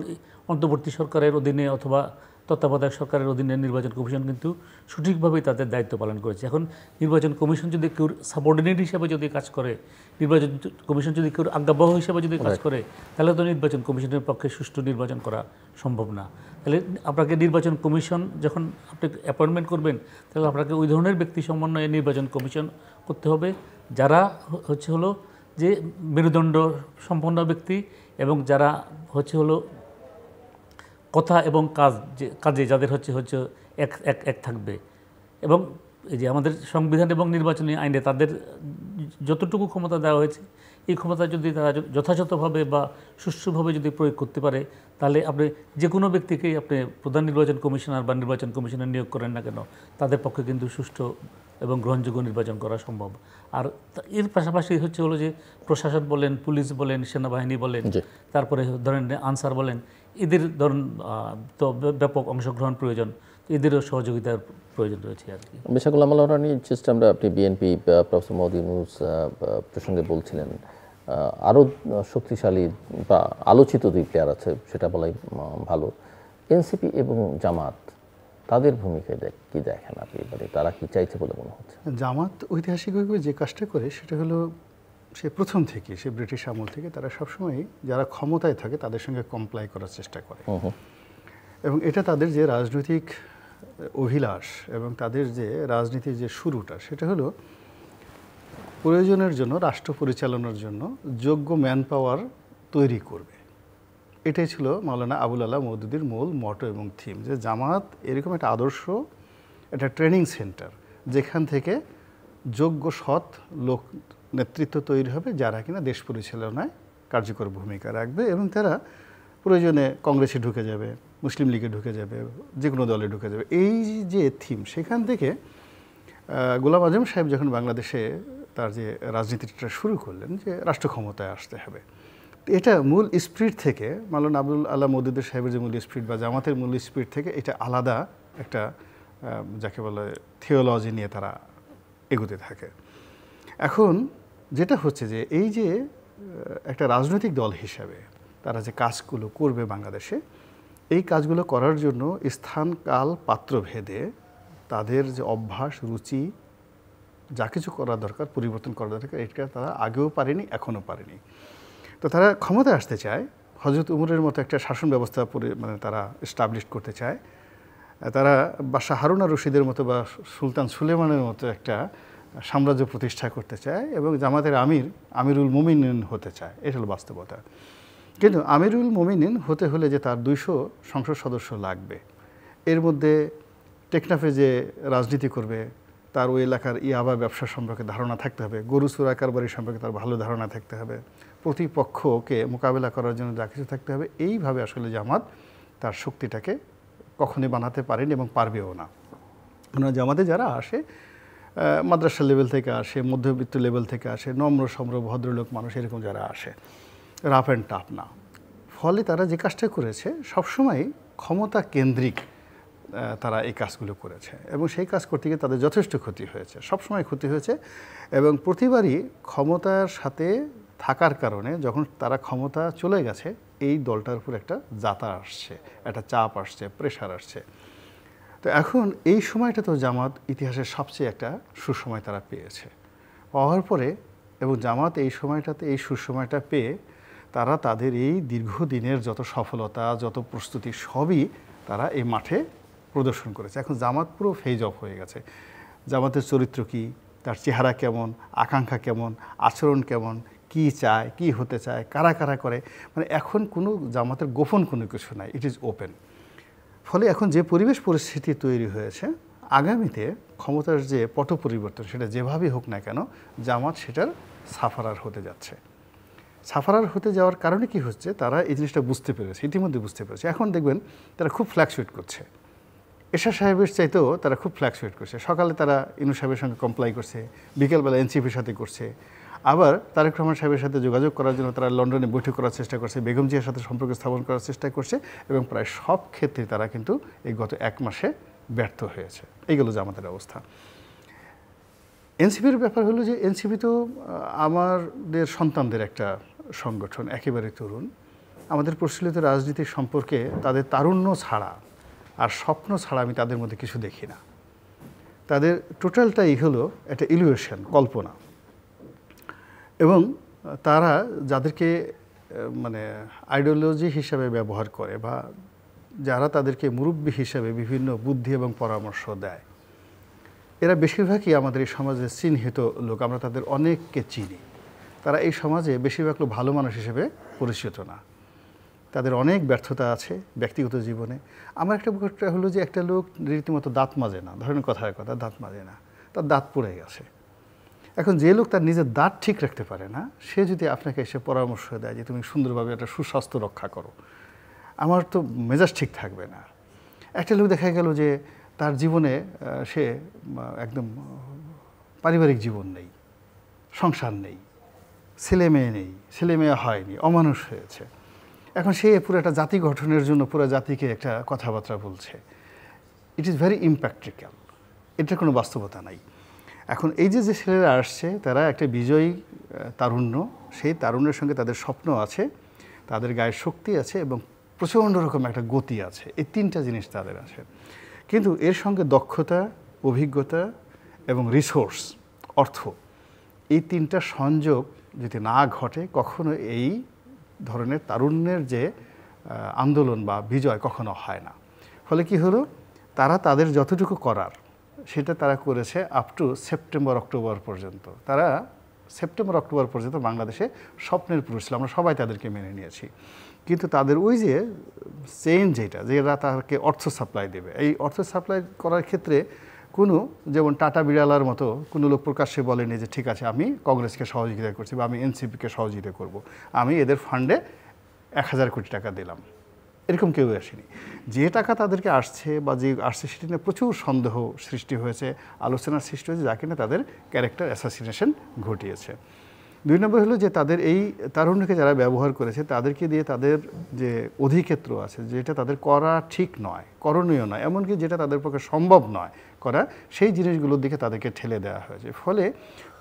অন্তর্বর্তী সরকারের অধীনে অথবা তত্ত্বাবধায়ক সরকারের অধীনে নির্বাচন কমিশন কিন্তু সঠিকভাবেই তাদের দায়িত্ব পালন করেছে। এখন নির্বাচন কমিশন যদি কেউ সাবঅর্ডিনেট হিসেবে যদি কাজ করে, নির্বাচন কমিশন যদি কেউ আজ্ঞাবহ হিসেবে যদি কাজ করে, তাহলে তো নির্বাচন কমিশনের পক্ষে সুষ্ঠু নির্বাচন করা সম্ভব না। তাহলে আপনাকে নির্বাচন কমিশন যখন আপনি অ্যাপয়েন্টমেন্ট করবেন, তাহলে আপনাকে ওই ধরনের ব্যক্তি সমন্বয়ে নির্বাচন কমিশন করতে হবে যারা হচ্ছে হলো যে মেরুদণ্ড সম্পন্ন ব্যক্তি এবং যারা হচ্ছে হলো কথা এবং কাজে যাদের হচ্ছে এক থাকবে। এবং এই যে আমাদের সংবিধান এবং নির্বাচনী আইনে তাদের যতটুকু ক্ষমতা দেওয়া হয়েছে, এই ক্ষমতা যদি তারা যথাযথভাবে বা সুষ্ঠুভাবে যদি প্রয়োগ করতে পারে, তাহলে আপনি যে কোনো ব্যক্তিকেই আপনি প্রধান নির্বাচন কমিশনার বা নির্বাচন কমিশনার নিয়োগ করেন না কেন, তাদের পক্ষে কিন্তু সুষ্ঠু এবং গ্রহণযোগ্য নির্বাচন করা সম্ভব। আর এর পাশাপাশি হচ্ছে হলো যে প্রশাসন বলেন, পুলিশ বলেন, সেনাবাহিনী বলেন, তারপরে ধরেন আনসার বলেন, এদের ধরুন তো ব্যাপক অংশগ্রহণ প্রয়োজন, এদেরও সহযোগিতার প্রয়োজন রয়েছে আর কি। বেশাকুল আমল রানী, জাস্ট আমরা আপনি বিএনপি প্রফেসর মোহাম্মদ ইউনূস প্রসঙ্গে বলছিলেন, আরও শক্তিশালী বা আলোচিত দুই প্লেয়ার আছে, সেটা বলাই ভালো। এনসিপি এবং জামাত, তাদের ভূমিকায় কি দেখেন আপনি? মানে তারা কি চাইছে বলে মনে হচ্ছে? জামাত ঐতিহাসিকভাবে যে কাজটা করে সেটা হলো সে প্রথম থেকে, সে ব্রিটিশ আমল থেকে তারা সবসময় যারা ক্ষমতায় থাকে তাদের সঙ্গে কমপ্লাই করার চেষ্টা করে। এবং এটা তাদের যে রাজনৈতিক অভিলাষ এবং তাদের যে রাজনীতির যে শুরুটা, সেটা হলো প্রয়োজনের জন্য, রাষ্ট্র পরিচালনার জন্য যোগ্য ম্যান পাওয়ার তৈরি করবে। এটাই ছিল মাওলানা আবুল আলা মওদুদির মূল মটো এবং থিম, যে জামাত এরকম একটা আদর্শ, একটা ট্রেনিং সেন্টার যেখান থেকে যোগ্য সৎ লোক নেতৃত্ব তৈরি হবে যারা কিনা দেশ পরিচালনায় কার্যকর ভূমিকা রাখবে এবং তারা প্রয়োজনে কংগ্রেসে ঢুকে যাবে, মুসলিম লীগে ঢুকে যাবে, যে কোনো দলে ঢুকে যাবে। এই যে থিম, সেখান থেকে গোলাম আজম সাহেব যখন বাংলাদেশে তার যে রাজনীতিটা শুরু করলেন যে রাষ্ট্র ক্ষমতায় আসতে হবে, এটা মূল স্পিরিট থেকে, মাওলানা আবুল আলা মওদুদের সাহেবের যে মূল স্পিরিট বা জামাতের মূল স্পিরিট থেকে এটা আলাদা একটা যাকে বলে থিওলজি নিয়ে তারা এগোতে থাকে। এখন যেটা হচ্ছে যে এই যে একটা রাজনৈতিক দল হিসাবে তারা যে কাজগুলো করবে বাংলাদেশে, এই কাজগুলো করার জন্য স্থান, কাল, পাত্র ভেদে তাদের যে অভ্যাস, রুচি, যা কিছু করা দরকার, পরিবর্তন করা দরকার, এটা তারা আগেও পারেনি, এখনও পারেনি। তো তারা ক্ষমতায় আসতে চায়, হজরত উমরের মতো একটা শাসন ব্যবস্থা মানে তারা এস্টাবলিশ করতে চায়। তারা বাদশাহ হারুন আর রশিদের মতো বা সুলতান সুলেমানের মতো একটা সাম্রাজ্য প্রতিষ্ঠা করতে চায় এবং জামাতের আমিরুল মুমিনিন হতে চায়। এটা হলো বাস্তবতা। কিন্তু আমিরুল মুমিনিন হতে হলে যে তার 200 সংসদ সদস্য লাগবে, এর মধ্যে টেকনাফে যে রাজনীতি করবে তার ওই এলাকার ইয়াবা ব্যবসা সম্পর্কে ধারণা থাকতে হবে, গরু চোরা কারবারি সম্পর্কে তার ভালো ধারণা থাকতে হবে, প্রতিপক্ষকে মোকাবেলা করার জন্য যা কিছু থাকতে হবে, এইভাবে আসলে জামাত তার শক্তিটাকে কখনোই বানাতে পারেনি এবং পারবেও না। কেননা জামাতে যারা আসে মাদ্রাসা লেভেল থেকে আসে, মধ্যবিত্ত লেভেল থেকে আসে, নম্র নম্র ভদ্রলোক মানুষ এরকম যারা আসে, রাফ অ্যান্ড টাফ না। ফলে তারা যে কাজটা করেছে সবসময় ক্ষমতা কেন্দ্রিক তারা এই কাজগুলো করেছে এবং সেই কাজ করতে গিয়ে তাদের যথেষ্ট ক্ষতি হয়েছে, সবসময় ক্ষতি হয়েছে। এবং প্রতিবারই ক্ষমতার সাথে থাকার কারণে যখন তারা ক্ষমতা চলে গেছে, এই দলটার উপর একটা জাতা আসছে, একটা চাপ আসছে, প্রেশার আসছে। তো এখন এই সময়টা তো জামাত ইতিহাসের সবচেয়ে একটা সুসময় তারা পেয়েছে। পাওয়ার পরে এবং জামাত এই সময়টাতে এই সুসময়টা পেয়ে তারা তাদের এই দীর্ঘদিনের যত সফলতা, যত প্রস্তুতি সবই তারা এই মাঠে প্রদর্শন করেছে। এখন জামাত পুরো ফেজ অফ হয়ে গেছে। জামাতের চরিত্র কী, তার চেহারা কেমন, আকাঙ্ক্ষা কেমন, আচরণ কেমন, কি চায়, কি হতে চায়, কারা কারা করে, মানে এখন কোনো জামাতের গোপন কোনো কিছু নাই, ইট ইজ ওপেন। ফলে এখন যে পরিবেশ পরিস্থিতি তৈরি হয়েছে, আগামীতে ক্ষমতার যে পট পরিবর্তন সেটা যেভাবেই হোক না কেন, জামাত সেটার সাফারার হতে যাচ্ছে। সাফারার হতে যাওয়ার কারণে কি হচ্ছে, তারা এই জিনিসটা বুঝতে পেরেছে, ইতিমধ্যে বুঝতে পেরেছে। এখন দেখবেন তারা খুব ফ্ল্যাকচুয়েট করছে, এরশাদ সাহেবের চাইতেও তারা খুব ফ্ল্যাকচুয়েট করছে। সকালে তারা ইনু সাহেবের সঙ্গে কমপ্লাই করছে, বিকেলবেলা এনসিপির সাথে করছে, আবার তারেক রহমান সাহেবের সাথে যোগাযোগ করার জন্য তারা লন্ডনে বৈঠক করার চেষ্টা করছে, বেগম জিয়ার সাথে সম্পর্ক স্থাপন করার চেষ্টা করছে এবং প্রায় সব ক্ষেত্রে তারা কিন্তু এই গত 1 মাসে ব্যর্থ হয়েছে। এইগুলো জামাতের অবস্থা। এনসিপির ব্যাপার হলো যে এনসিপি তো আমাদের সন্তানদের একটা সংগঠন, একেবারে তরুণ। আমাদের প্রচলিত রাজনীতির সম্পর্কে তাদের তারুণ্য ছাড়া আর স্বপ্ন ছাড়া আমি তাদের মধ্যে কিছু দেখি না। তাদের টোটালটাই হলো একটা ইলিউশন, কল্পনা। এবং তারা যাদেরকে মানে আইডিওলজি হিসাবে ব্যবহার করে বা যারা তাদেরকে মুরব্বী হিসাবে বিভিন্ন বুদ্ধি এবং পরামর্শ দেয়, এরা বেশিরভাগই আমাদের এই সমাজের চিহ্নিত লোক। আমরা তাদের অনেককে চিনি। তারা এই সমাজে বেশিরভাগ লোক ভালো মানুষ হিসেবে পরিচিত না। তাদের অনেক ব্যর্থতা আছে ব্যক্তিগত জীবনে। আমার একটা ব্যাপারটা হলো যে একটা লোক রীতিমতো দাঁত মাজে না, ধরেন কথার কথা, দাঁত মাজে না, তার দাঁত পড়ে গেছে। এখন যে লোক তার নিজের দাঁত ঠিক রাখতে পারে না, সে যদি আপনাকে এসে পরামর্শ দেয় যে তুমি সুন্দরভাবে একটা সুস্বাস্থ্য রক্ষা করো, আমার তো মেজাজ ঠিক থাকবে না। একটা লোক দেখা গেল যে তার জীবনে সে একদম পারিবারিক জীবন নেই, সংসার নেই, ছেলে মেয়ে নেই, ছেলে মেয়ে হয়নি, অমানুষ হয়েছে। এখন সে পুরো একটা জাতি গঠনের জন্য পুরো জাতিকে একটা কথাবার্তা বলছে। ইট ইজ ভেরি ইম্প্র্যাকটিক্যাল, এটার কোনো বাস্তবতা নাই। এখন এই যে ছেলেরা আসছে তারা একটা বিজয়ী তারুণ্য, সেই তারুণ্যের সঙ্গে তাদের স্বপ্ন আছে, তাদের গায়ের শক্তি আছে এবং প্রচণ্ড রকম একটা গতি আছে। এই 3টা জিনিস তাদের আছে। কিন্তু এর সঙ্গে দক্ষতা, অভিজ্ঞতা এবং রিসোর্স, অর্থ, এই 3টা সংযোগ যদি না ঘটে কখনো এই ধরনের তারুণ্যের যে আন্দোলন বা বিজয় কখনো হয় না। ফলে কি হলো, তারা তাদের যতটুকু করার সেটা তারা করেছে আপ টু সেপ্টেম্বর অক্টোবর পর্যন্ত। তারা সেপ্টেম্বর অক্টোবর পর্যন্ত বাংলাদেশে স্বপ্নের পুরুষ ছিল, আমরা সবাই তাদেরকে মেনে নিয়েছি। কিন্তু তাদের ওই যে চেঞ্জ যেটা তাকে অর্থ সাপ্লাই দেবে, এই অর্থ সাপ্লাই করার ক্ষেত্রে কোনো, যেমন টাটা বিড়ালার মতো কোনো লোক প্রকাশ্যে বলেনি যে ঠিক আছে আমি কংগ্রেসকে সহযোগিতা করছি বা আমি এনসিপিকে সহযোগিতা করব, আমি এদের ফান্ডে 1000 কোটি টাকা দিলাম, এরকম কেউ আসেনি। যে টাকা তাদেরকে আসছে বা যে আসছে সেটা নিয়ে প্রচুর সন্দেহ সৃষ্টি হয়েছে, আলোচনার সৃষ্টি হয়েছে, যা কিনা তাদের ক্যারেক্টার অ্যাসাসিনেশন ঘটিয়েছে। 2 নম্বর হলো যে তাদের এই তারুণ্যকে যারা ব্যবহার করেছে তাদেরকে দিয়ে তাদের যে অধিক্ষেত্র আছে, যেটা তাদের করা ঠিক নয়, করণীয় নয়, এমনকি যেটা তাদের পক্ষে সম্ভব নয় করা, সেই জিনিসগুলোর দিকে তাদেরকে ঠেলে দেওয়া হয়েছে। ফলে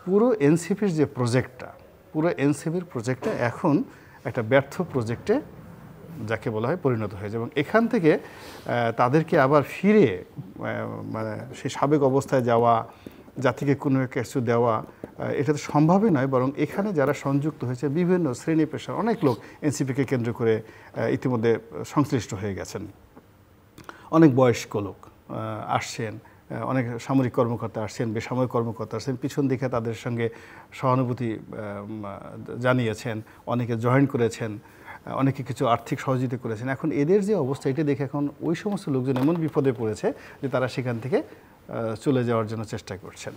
পুরো এনসিপির যে প্রজেক্টটা, পুরো এনসিপির প্রজেক্টটা এখন একটা ব্যর্থ প্রজেক্টে যাকে বলা হয় পরিণত হয়েছে। এবং এখান থেকে তাদেরকে আবার ফিরে মানে সেই সাবেক অবস্থায় যাওয়া জাতিকে কোনো কিছু দেওয়া এটা তো সম্ভবই নয়, বরং এখানে যারা সংযুক্ত হয়েছে বিভিন্ন শ্রেণী পেশার অনেক লোক এনসিপিকে কেন্দ্র করে ইতিমধ্যে সংশ্লিষ্ট হয়ে গেছেন। অনেক বয়স্ক লোক আসছেন, অনেক সামরিক কর্মকর্তা আসছেন, বেসামরিক কর্মকর্তা আসছেন, পিছন দিকে তাদের সঙ্গে সহানুভূতি জানিয়েছেন, অনেকে জয়েন করেছেন, অনেকে কিছু আর্থিক সহযোগিতা করেছেন। এখন এদের যে অবস্থা এটা দেখে এখন ওই সমস্ত লোকজন এমন বিপদে পড়েছে যে তারা সেখান থেকে চলে যাওয়ার জন্য চেষ্টা করছেন।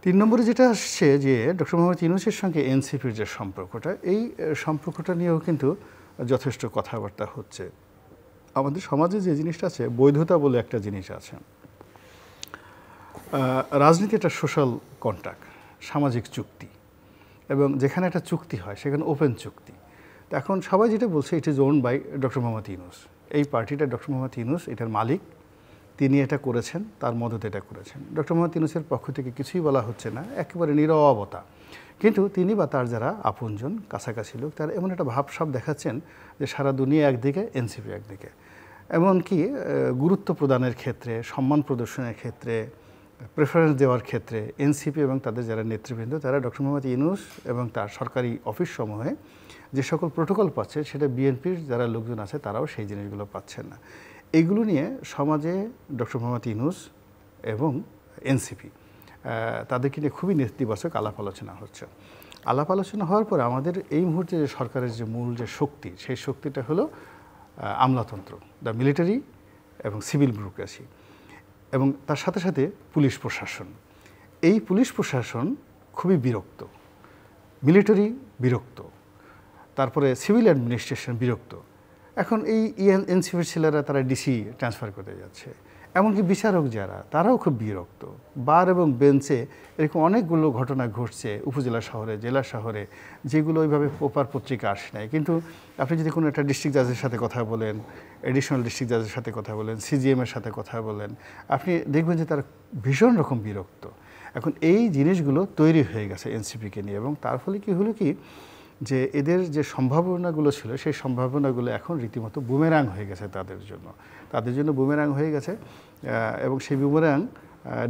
3 নম্বরে যেটা আসছে যে ডক্টর মোহাম্মদ ইউনূসের সঙ্গে এনসিপির যে সম্পর্কটা, এই সম্পর্কটা নিয়েও কিন্তু যথেষ্ট কথাবার্তা হচ্ছে। আমাদের সমাজে যে জিনিসটা আছে, বৈধতা বলে একটা জিনিস আছে। রাজনীতি একটা সোশ্যাল কন্ট্রাক্ট, সামাজিক চুক্তি, এবং যেখানে একটা চুক্তি হয় সেখানে ওপেন চুক্তি। তো এখন সবাই যেটা বলছে it is won by doctor Muhammad Yunus. এই পার্টিটা ডক্টর মোহাম্মদ ইউনূস এটার মালিক, তিনি এটা করেছেন, তার মদতে এটা করেছেন। ডক্টর মোহাম্মদ ইউনূসের পক্ষ থেকে কিছুই বলা হচ্ছে না, একেবারে নীরবতা। কিন্তু তিনি বা তার যারা আপনজন কাছাকাছি লোক তারা এমন একটা ভাবসাব দেখাচ্ছেন যে সারা দুনিয়া একদিকে, এনসিপি একদিকে। এমনকি গুরুত্ব প্রদানের ক্ষেত্রে, সম্মান প্রদর্শনের ক্ষেত্রে, প্রেফারেন্স দেওয়ার ক্ষেত্রে এনসিপি এবং তাদের যারা নেতৃবৃন্দ তারা ডক্টর মোহাম্মদ ইউনূস এবং তার সরকারি অফিস সমূহে যে সকল প্রোটোকল পাচ্ছে সেটা বিএনপির যারা লোকজন আছে তারাও সেই জিনিসগুলো পাচ্ছেন না। এইগুলো নিয়ে সমাজে ডক্টর মোহাম্মদ ইউনূস এবং এনসিপি তাদেরকে নিয়ে খুবই নেতিবাচক আলাপ আলোচনা হচ্ছে। আলাপ আলোচনা হওয়ার পরে আমাদের এই মুহূর্তে যে সরকারের যে মূল যে শক্তি, সেই শক্তিটা হলো আমলাতন্ত্র, দ্য মিলিটারি এবং সিভিল ব্যুরোক্রেসি, এবং তার সাথে সাথে পুলিশ প্রশাসন। এই পুলিশ প্রশাসন খুবই বিরক্ত, মিলিটারি বিরক্ত, তারপরে সিভিল অ্যাডমিনিস্ট্রেশন বিরক্ত। এখন এই এনসিপির ছেলেরা তারা ডিসি ট্রান্সফার করতে যাচ্ছে, এমনকি বিচারক যারা তারাও খুব বিরক্ত। বার এবং বেঞ্চে এরকম অনেকগুলো ঘটনা ঘটছে উপজেলা শহরে, জেলা শহরে, যেগুলো ওইভাবে পেপার পত্রিকা আসে নাই। কিন্তু আপনি যদি কোনো একটা ডিস্ট্রিক্ট জাজের সাথে কথা বলেন, এডিশনাল ডিস্ট্রিক্ট জাজের সাথে কথা বলেন, সিজিএমের সাথে কথা বলেন, আপনি দেখবেন যে তারা ভীষণ রকম বিরক্ত। এখন এই জিনিসগুলো তৈরি হয়ে গেছে এনসিপিকে নিয়ে, এবং তার ফলে কি হলো কি যে এদের যে সম্ভাবনাগুলো ছিল সেই সম্ভাবনাগুলো এখন রীতিমতো বুমেরাং হয়ে গেছে তাদের জন্য বুমেরাং হয়ে গেছে, এবং সেই বুমেরাং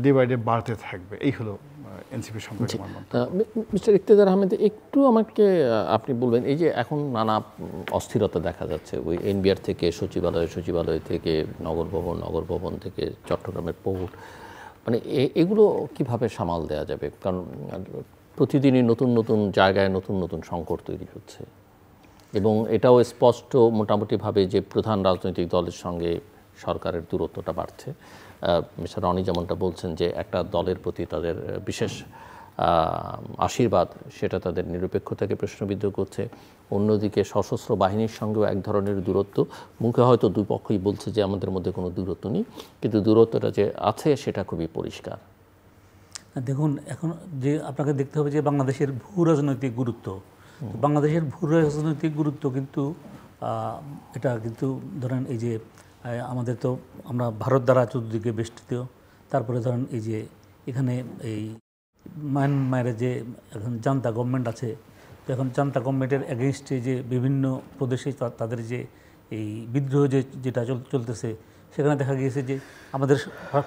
ডে বাই ডে বাড়তে থাকবে। এই হলো এনসিপি সম্পর্কে আমার মন্তব্য। মিস্টার ইকতেদার আহমেদ, একটু আমাকে আপনি বলবেন, এই যে এখন নানা অস্থিরতা দেখা যাচ্ছে ওই এনবিআর থেকে সচিবালয় থেকে নগর ভবন থেকে চট্টগ্রামের পৌর, মানে এগুলো কিভাবে সামাল দেওয়া যাবে? কারণ প্রতিদিনই নতুন নতুন জায়গায় নতুন নতুন সংকট তৈরি হচ্ছে, এবং এটাও স্পষ্ট মোটামুটিভাবে যে প্রধান রাজনৈতিক দলের সঙ্গে সরকারের দূরত্বটা বাড়ছে। মিস্টার রনি যেমনটা বলছেন যে একটা দলের প্রতি তাদের বিশেষ আশীর্বাদ, সেটা তাদের নিরপেক্ষতাকে প্রশ্নবিদ্ধ করছে। অন্যদিকে সশস্ত্র বাহিনীর সঙ্গেও এক ধরনের দূরত্ব, মুখে হয়তো দুই পক্ষই বলছে যে আমাদের মধ্যে কোনো দূরত্ব নেই, কিন্তু দূরত্বটা যে আছে সেটা খুবই পরিষ্কার। দেখুন, এখন যে আপনাকে দেখতে হবে যে বাংলাদেশের ভূ রাজনৈতিক গুরুত্ব, বাংলাদেশের ভূ রাজনৈতিক গুরুত্ব কিন্তু এটা কিন্তু ধরেন এই যে আমাদের তো আমরা ভারত দ্বারা চতুর্দিকে বেষ্টিত, তারপরে ধরেন এই যে এখানে এই মায়ানমারের যে এখন জান্তা গভর্নমেন্ট আছে, তো এখন জান্তা গভর্নমেন্টের এগেনস্টে যে বিভিন্ন প্রদেশে তাদের যে এই বিদ্রোহ যেটা চলতেছে, সেখানে দেখা গিয়েছে যে আমাদের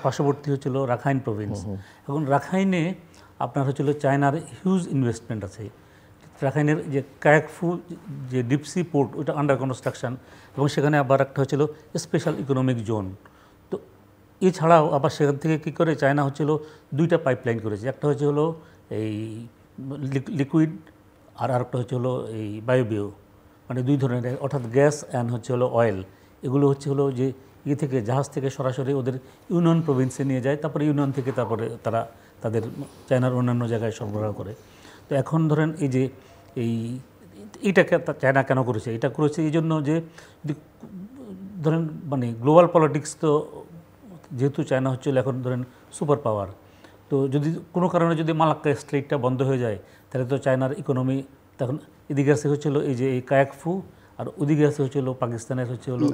পার্শ্ববর্তী হচ্ছিল রাখাইন প্রভিন্স। এখন রাখাইনে আপনার হচ্ছিল চায়নার হিউজ ইনভেস্টমেন্ট আছে। রাখাইনের যে কায়াকফু যে ডিপসি পোর্ট, ওইটা আন্ডার কনস্ট্রাকশন, এবং সেখানে আবার একটা হচ্ছিল স্পেশাল ইকোনমিক জোন। তো এছাড়াও আবার সেখান থেকে কী করে চায়না হচ্ছিল 2টা পাইপলাইন করেছে, একটা হচ্ছে হলো এই লিকুইড আর আরেকটা হচ্ছে হলো এই বায়োবিও, মানে 2 ধরনের, অর্থাৎ গ্যাস অ্যান্ড হচ্ছে হলো অয়েল। এগুলো হচ্ছে হলো যে থেকে জাহাজ থেকে সরাসরি ওদের ইউনিয়ন প্রভিন্সে নিয়ে যায়, তারপরে ইউনিয়ন থেকে তারপরে তারা তাদের চায়নার অন্যান্য জায়গায় সরবরাহ করে। তো এখন ধরেন এই যে এইটাকে চায়না কেন করেছে? এটা করেছে এই জন্য যে ধরেন মানে গ্লোবাল পলিটিক্স, তো যেহেতু চায়না হচ্ছে এখন ধরেন সুপার পাওয়ার, তো যদি কোনো কারণে যদি মালাক্কা স্ট্রেইটটা বন্ধ হয়ে যায় তাহলে তো চায়নার ইকোনমি তখন এদিকে আছে হচ্ছিল এই যে এই কায়াকফু, আর ওদিকে আছে হচ্ছিল পাকিস্তানের হচ্ছে হলো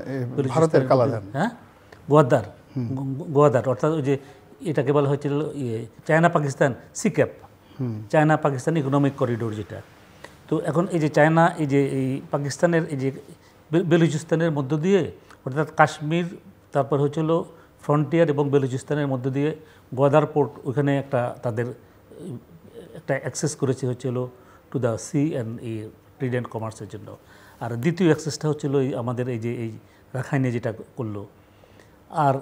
ভারতের কালাধান, হ্যাঁ গোয়াদার, অর্থাৎ ওই যে এটাকে বলা হচ্ছিল চায়না পাকিস্তান সিক্যাপ, চায়না পাকিস্তান ইকোনমিক করিডোর যেটা। তো এখন এই যে চায়না এই যে এই পাকিস্তানের এই যে বেলুচিস্তানের মধ্য দিয়ে, অর্থাৎ কাশ্মীর, তারপর হচ্ছিল ফ্রন্টিয়ার এবং বেলুচিস্তানের মধ্য দিয়ে গোয়াদার পোর্ট, ওখানে একটা তাদের একটা অ্যাক্সেস করেছে হচ্ছিল টু দ্য সি অ্যান্ড এই ট্রেড অ্যান্ড কমার্সের জন্য। আর দ্বিতীয় অ্যাক্সেসটা হচ্ছিল আমাদের এই যে এই রাখাইনে যেটা করলো। আর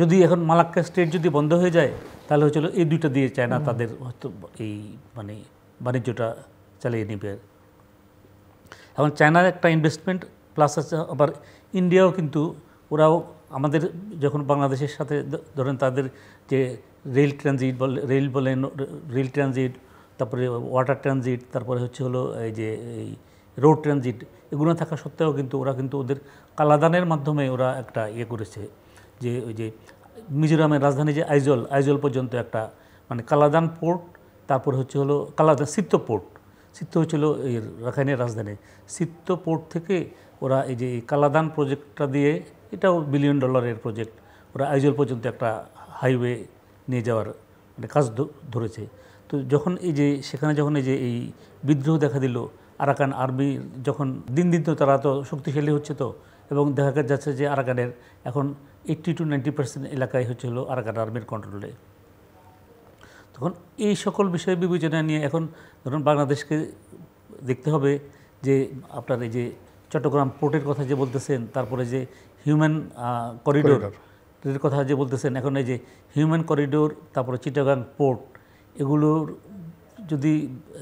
যদি এখন মালাক্কা স্ট্রেট যদি বন্ধ হয়ে যায় তাহলে হচ্ছিল এই দুইটা দিয়ে চায়না তাদের হয়তো এই মানে বাণিজ্যটা চালিয়ে নেবে। এখন চায়নার একটা ইনভেস্টমেন্ট প্লাস আছে, আবার ইন্ডিয়াও কিন্তু ওরাও আমাদের যখন বাংলাদেশের সাথে ধরেন তাদের যে রেল ট্রানজিট, তারপরে ওয়াটার ট্রানজিট, তারপরে হলো এই যে এই রোড ট্রানজিট, এগুলো থাকা সত্ত্বেও কিন্তু ওরা কিন্তু ওদের কালাদানের মাধ্যমে ওরা একটা করেছে যে ওই যে মিজোরামের রাজধানী যে আইজল পর্যন্ত একটা মানে কালাদান পোর্ট, তারপর হলো কালাদান সিত্ত পোর্ট, সিত্ত হচ্ছিল এই রাখাইনের রাজধানী, সিত্ত পোর্ট থেকে ওরা এই যে কালাদান প্রজেক্টটা দিয়ে, এটাও $1 বিলিয়ন প্রজেক্ট, ওরা আইজল পর্যন্ত একটা হাইওয়ে নিয়ে যাওয়ার মানে কাজ ধরেছে। তো যখন এই যে সেখানে যখন এই যে এই বিদ্রোহ দেখা দিল, আরাকান আর্মি যখন দিন দিন তো তারা তো শক্তিশালী হচ্ছে, তো এবং দেখা যাচ্ছে যে আরাকানের এখন 80 to 90% এলাকায় হলো আরাকান আর্মির কন্ট্রোলে। তখন এই সকল বিষয় বিবেচনা নিয়ে এখন ধরুন বাংলাদেশকে দেখতে হবে যে আপনার এই যে চট্টগ্রাম পোর্টের কথা যে বলতেছেন, তারপরে যে হিউম্যান করিডোরের কথা যে বলতেছেন, এখন এই যে হিউম্যান করিডোর, তারপরে চিটাগাং পোর্ট, এগুলোর যদি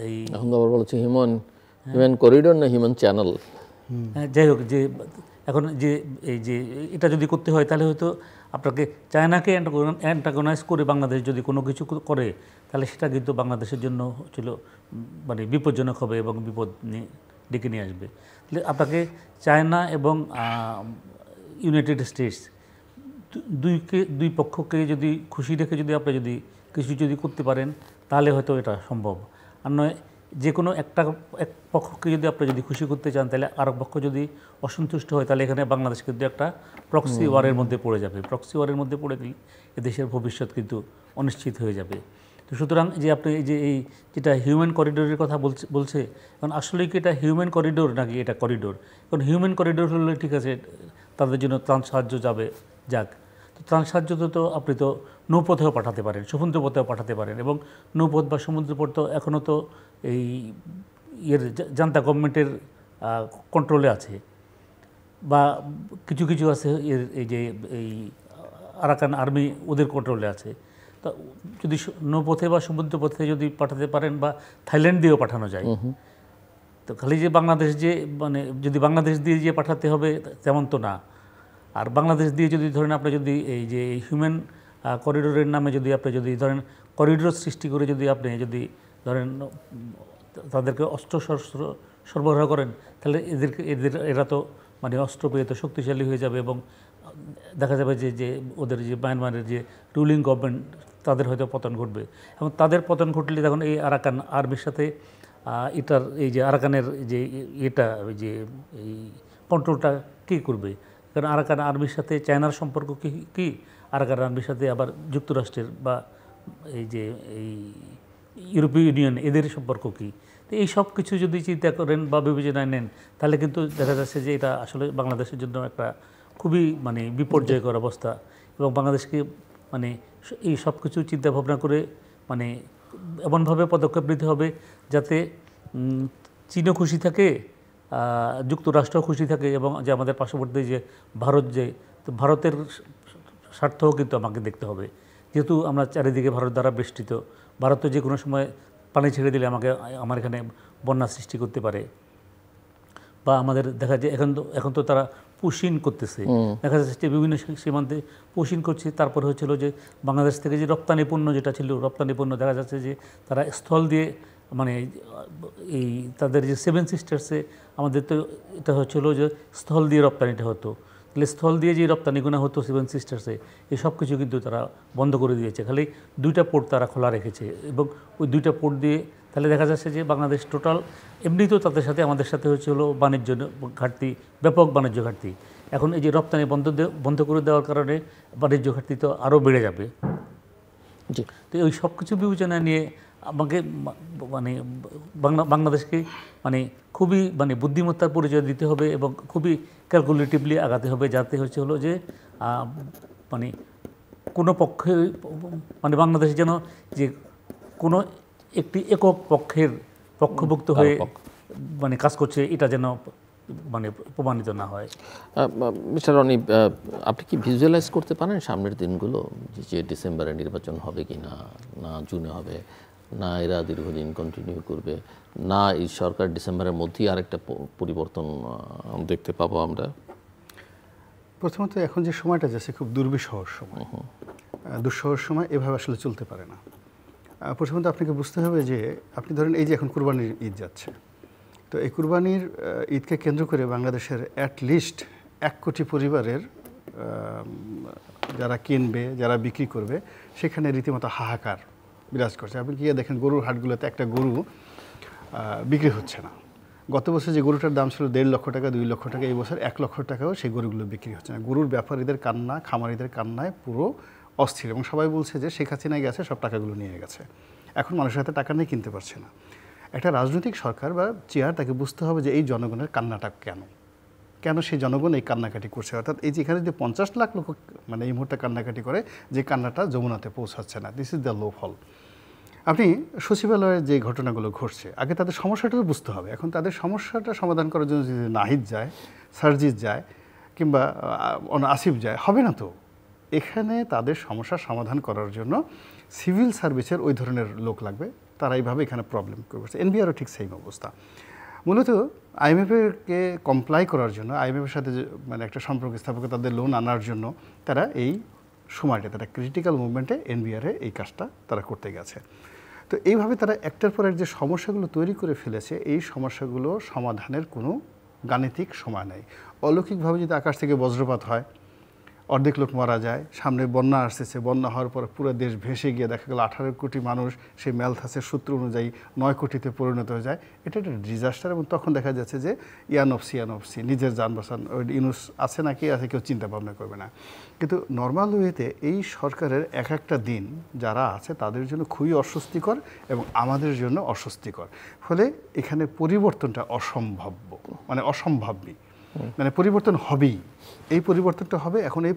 এই এখন আবার বলছে হিউম্যান করিডোর না হিউম্যান চ্যানেল, যাই হোক, যে এখন যে এই যে এটা যদি করতে হয় তাহলে হয়তো আপনাকে চায়নাকে অ্যান্টাগনাইজ করে বাংলাদেশ যদি কোনো কিছু করে তাহলে সেটা কিন্তু বাংলাদেশের জন্য ছিল মানে বিপজ্জনক হবে এবং বিপদ ডেকে নিয়ে আসবে। তাহলে আপনাকে চায়না এবং ইউনাইটেড স্টেটস দুই পক্ষকে যদি খুশি রেখে যদি আপনি যদি কিছু যদি করতে পারেন তাহলে হয়তো এটা সম্ভব। আর নয় যে কোনো এক পক্ষকে যদি আপনি যদি খুশি করতে চান তাহলে আর পক্ষ যদি অসন্তুষ্ট হয় তাহলে এখানে বাংলাদেশ কিন্তু একটা প্রক্সি ওয়ারের মধ্যে পড়ে যাবে। প্রক্সি ওয়ারের মধ্যে পড়ে গেলে এদেশের ভবিষ্যৎ কিন্তু অনিশ্চিত হয়ে যাবে। তো সুতরাং যে আপনি এই যে এই যেটা হিউম্যান করিডোরের কথা বলছে, কারণ আসলে কি এটা হিউম্যান করিডোর নাকি এটা করিডোর? কারণ হিউম্যান করিডোর হলে ঠিক আছে, তাদের জন্য ত্রাণ সাহায্য যাক, তো ত্রাণ সাহায্য তো আপনি তো নৌপথেও পাঠাতে পারেন, সমুদ্র পথেও পাঠাতে পারেন, এবং নৌপথ বা সমুদ্র পথ তো এখনও তো এই জান্তা গভর্নমেন্টের কন্ট্রোলে আছে, বা কিছু কিছু আছে এই যে এই আরাকান আর্মি ওদের কন্ট্রোলে আছে। তো যদি নৌপথে বা সমুদ্র পথে যদি পাঠাতে পারেন, বা থাইল্যান্ড দিয়েও পাঠানো যায়, তো খালি যে বাংলাদেশ যে মানে যদি বাংলাদেশ দিয়ে যে পাঠাতে হবে তেমন তো না। আর বাংলাদেশ দিয়ে যদি ধরেন আপনি যদি এই যে হিউম্যান করিডোরের নামে যদি আপনি যদি ধরেন করিডোর সৃষ্টি করে যদি আপনি যদি ধরেন তাদেরকে অস্ত্র সরবরাহ করেন, তাহলে এরা তো মানে অস্ত্র পেয়ে তো শক্তিশালী হয়ে যাবে, এবং দেখা যাবে যে ওদের যে মায়ানমারের যে রুলিং গভর্নমেন্ট তাদের হয়তো পতন ঘটবে। এবং তাদের পতন ঘটলে তখন এই আরাকান আর্মির সাথে এটার এই যে আরাকানের যে এটা ওই যে এই কন্ট্রোলটা কী করবে? কারণ আরাকান আর্মির সাথে চায়নার সম্পর্ক কী, আরাকান আর্মির সাথে আবার যুক্তরাষ্ট্রের বা এই যে এই ইউরোপীয় ইউনিয়ন এদের সম্পর্ক কী? তো এই সব কিছু যদি চিন্তা করেন বা বিবেচনায় নেন তাহলে কিন্তু দেখা যাচ্ছে যে এটা আসলে বাংলাদেশের জন্য একটা খুবই মানে বিপর্যয়কর অবস্থা, এবং বাংলাদেশকে মানে এই সব কিছু চিন্তা ভাবনা করে মানে এমনভাবে পদক্ষেপ নিতে হবে যাতে চীনও খুশি থাকে, যুক্তরাষ্ট্রও খুশি থাকে, এবং যে আমাদের পার্শ্ববর্তী যে ভারত, যে তো ভারতের স্বার্থও কিন্তু আমাকে দেখতে হবে, যেহেতু আমরা চারিদিকে ভারত দ্বারা বেষ্টিত। ভারত তো যে কোনো সময় পানি ছেড়ে দিলে আমার এখানে বন্যা সৃষ্টি করতে পারে, বা আমাদের দেখা যায় এখন তো তারা পুশিন করতেছে, দেখা যাচ্ছে যে বিভিন্ন সীমান্তে পুশিন করছে। তারপরে হচ্ছিল যে বাংলাদেশ থেকে যে রপ্তানি পণ্য যেটা ছিল, রপ্তানি পণ্য দেখা যাচ্ছে যে তারা স্থল দিয়ে মানে এই তাদের যে 7 সিস্টার্সে আমাদের তো এটা হচ্ছিলো যে স্থল দিয়ে রপ্তানিটা হতো, তাহলে স্থল দিয়ে যে রপ্তানিগুলো হতো 7 সিস্টার্সে, এই সব কিছু কিন্তু তারা বন্ধ করে দিয়েছে। খালি 2টা পোর্ট তারা খোলা রেখেছে, এবং ওই 2টা পোর্ট দিয়ে তাহলে দেখা যাচ্ছে যে বাংলাদেশ টোটাল এমনিতেও তাদের সাথে আমাদের সাথে হচ্ছিল বাণিজ্য ঘাটতি, ব্যাপক বাণিজ্য ঘাটতি। এখন এই যে রপ্তানি বন্ধ করে দেওয়ার কারণে বাণিজ্য ঘাটতি তো আরও বেড়ে যাবে। তো ওই সব কিছু বিবেচনা নিয়ে আমাকে মানে বাংলাদেশকে মানে খুবই মানে বুদ্ধিমত্তার পরিচয় দিতে হবে, এবং খুবই ক্যালকুলেটিভলি আগাতে হবে, যাতে হলো যে মানে কোনো পক্ষে মানে বাংলাদেশে যেন যে কোনো একটি একক পক্ষের পক্ষভুক্ত হয়ে মানে কাজ করছে এটা যেন মানে প্রমাণিত না হয়। মিস্টার রনি, আপনি কি ভিজুয়ালাইজ করতে পারেন সামনের দিনগুলো, যে ডিসেম্বরে নির্বাচন হবে কি না, না জুনে হবে, না এরা দীর্ঘদিন কন্টিনিউ করবে, না এই সরকার ডিসেম্বরের মধ্যেই আরেকটা পরিবর্তন দেখতে পাবো আমরা? প্রথমত এখন যে সময়টা যাচ্ছে খুব দুর্বিষহর সময়, দুঃসহর সময়, এভাবে আসলে চলতে পারে না। প্রথমত আপনাকে বুঝতে হবে যে আপনি ধরেন এই যে এখন কুরবানির ঈদ যাচ্ছে, তো এই কুরবানির ঈদকে কেন্দ্র করে বাংলাদেশের অ্যাটলিস্ট 1 কোটি পরিবারের যারা কিনবে, যারা বিক্রি করবে, সেখানে রীতিমতো হাহাকার বিরাজ করছে। আপনি গিয়ে দেখেন গরুর হাটগুলোতে একটা গরু বিক্রি হচ্ছে না। গত বছর যে গরুটার দাম ছিল 1.5 লক্ষ টাকা, 2 লক্ষ টাকা, এই বছর 1 লক্ষ টাকাও সেই গরুগুলো বিক্রি হচ্ছে না। গরুর ব্যাপারীদের কান্না, খামারিদের কান্নায় পুরো অস্থির, এবং সবাই বলছে যে শেখ হাসিনা গেছে, সব টাকাগুলো নিয়ে গেছে। এখন মানুষের হাতে টাকা নিয়ে কিনতে পারছে না। একটা রাজনৈতিক সরকার বা চেয়ার, তাকে বুঝতে হবে যে এই জনগণের কান্নাটা কেন সেই জনগণ এই কান্নাকাটি করছে। অর্থাৎ এই যে এখানে যে 50 লাখ লোক মানে এই মুহূর্তে কান্নাকাটি করে, যে কান্নাটা যমুনাতে পৌঁছাচ্ছে না, দিস ইজ দ্য লো ফল। আপনি সচিবালয়ের যে ঘটনাগুলো ঘটছে, আগে তাদের সমস্যাটা বুঝতে হবে। এখন তাদের সমস্যাটা সমাধান করার জন্য যদি নাহিদ যায়, সার্জিস যায়, কিংবা আসিফ যায়, হবে না তো। এখানে তাদের সমস্যার সমাধান করার জন্য সিভিল সার্ভিসের ওই ধরনের লোক লাগবে, তারা এইভাবে এখানে প্রবলেম করছে। এনবিআরও ঠিক সেই অবস্থা। মূলত আইএমএফকে কমপ্লাই করার জন্য, আইএমএফের সাথে মানে একটা সম্পর্ক স্থাপকে তাদের লোন আনার জন্য তারা এই সময়টা, তারা ক্রিটিক্যাল মুভমেন্টে এনবিআরে এই কাজটা তারা করতে গেছে। তো এইভাবে তারা একটার পর এক যে সমস্যাগুলো তৈরি করে ফেলেছে, এই সমস্যাগুলো সমাধানের কোনো গাণিতিক সময় নেই। অলৌকিকভাবে যদি আকাশ থেকে বজ্রপাত হয়, অর্ধেক লোক মারা যায়, সামনে বন্যা আসতেছে, বন্যা হওয়ার পর পুরো দেশ ভেসে গিয়ে দেখা গেল 18 কোটি মানুষ সেই ম্যালথাসের সূত্র অনুযায়ী 9 কোটিতে পরিণত হয়ে যায়, এটা একটা ডিজাস্টার। এবং তখন দেখা যাচ্ছে যে ইয়ানফসি নিজের যান বাঁচান, ওই ইউনুস আছে না কি আছে, কেউ চিন্তা ভাবনা করবে না। কিন্তু নর্মাল ওয়েতে এই সরকারের এক একটা দিন যারা আছে তাদের জন্য খুবই অস্বস্তিকর এবং আমাদের জন্য অস্বস্তিকর। ফলে এখানে পরিবর্তনটা অসম্ভাব্য, মানে অসম্ভাবী, মানে পরিবর্তন হবেই। এই পরিবর্তনটা হবে। এখন এই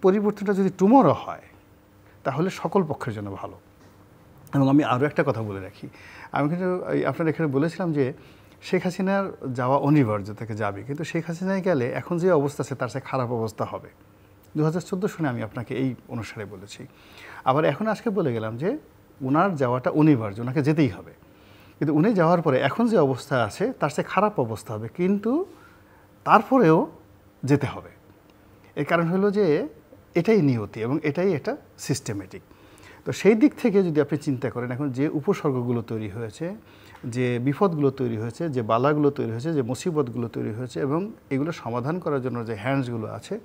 পরিবর্তনটা যদি টুমরো হয়, তাহলে সকল পক্ষের জন্য ভালো। এবং আমি আরও একটা কথা বলে রাখি, আমি কিন্তু আপনার এখানে বলেছিলাম যে শেখ হাসিনার যাওয়া অনিবার্য, থেকে যাবে, কিন্তু শেখ হাসিনায় গেলে এখন যে অবস্থা আছে তার চেয়ে খারাপ অবস্থা হবে। 2014 সনে আমি আপনাকে এই অনুসারে বলেছি। আবার এখন আজকে বলে গেলাম যে ওনার যাওয়াটা অনিবার্য, ওনাকে যেতেই হবে। কিন্তু উনি যাওয়ার পরে এখন যে অবস্থা আছে তার চেয়ে খারাপ অবস্থা হবে, কিন্তু তারপরেও যেতে হবে। এর কারণ হলো যে এটাই নিয়তি এবং এটাই একটা সিস্টেমেটিক। তো সেই দিক থেকে যদি আপনি চিন্তা করেন, এখন যে উপসর্গগুলো তৈরি হয়েছে, যে বিপদগুলো তৈরি হয়েছে, যে বালাগুলো তৈরি হয়েছে, যে মুসিবতগুলো তৈরি হয়েছে, এবং এগুলো সমাধান করার জন্য যে হ্যান্ডসগুলো আছে,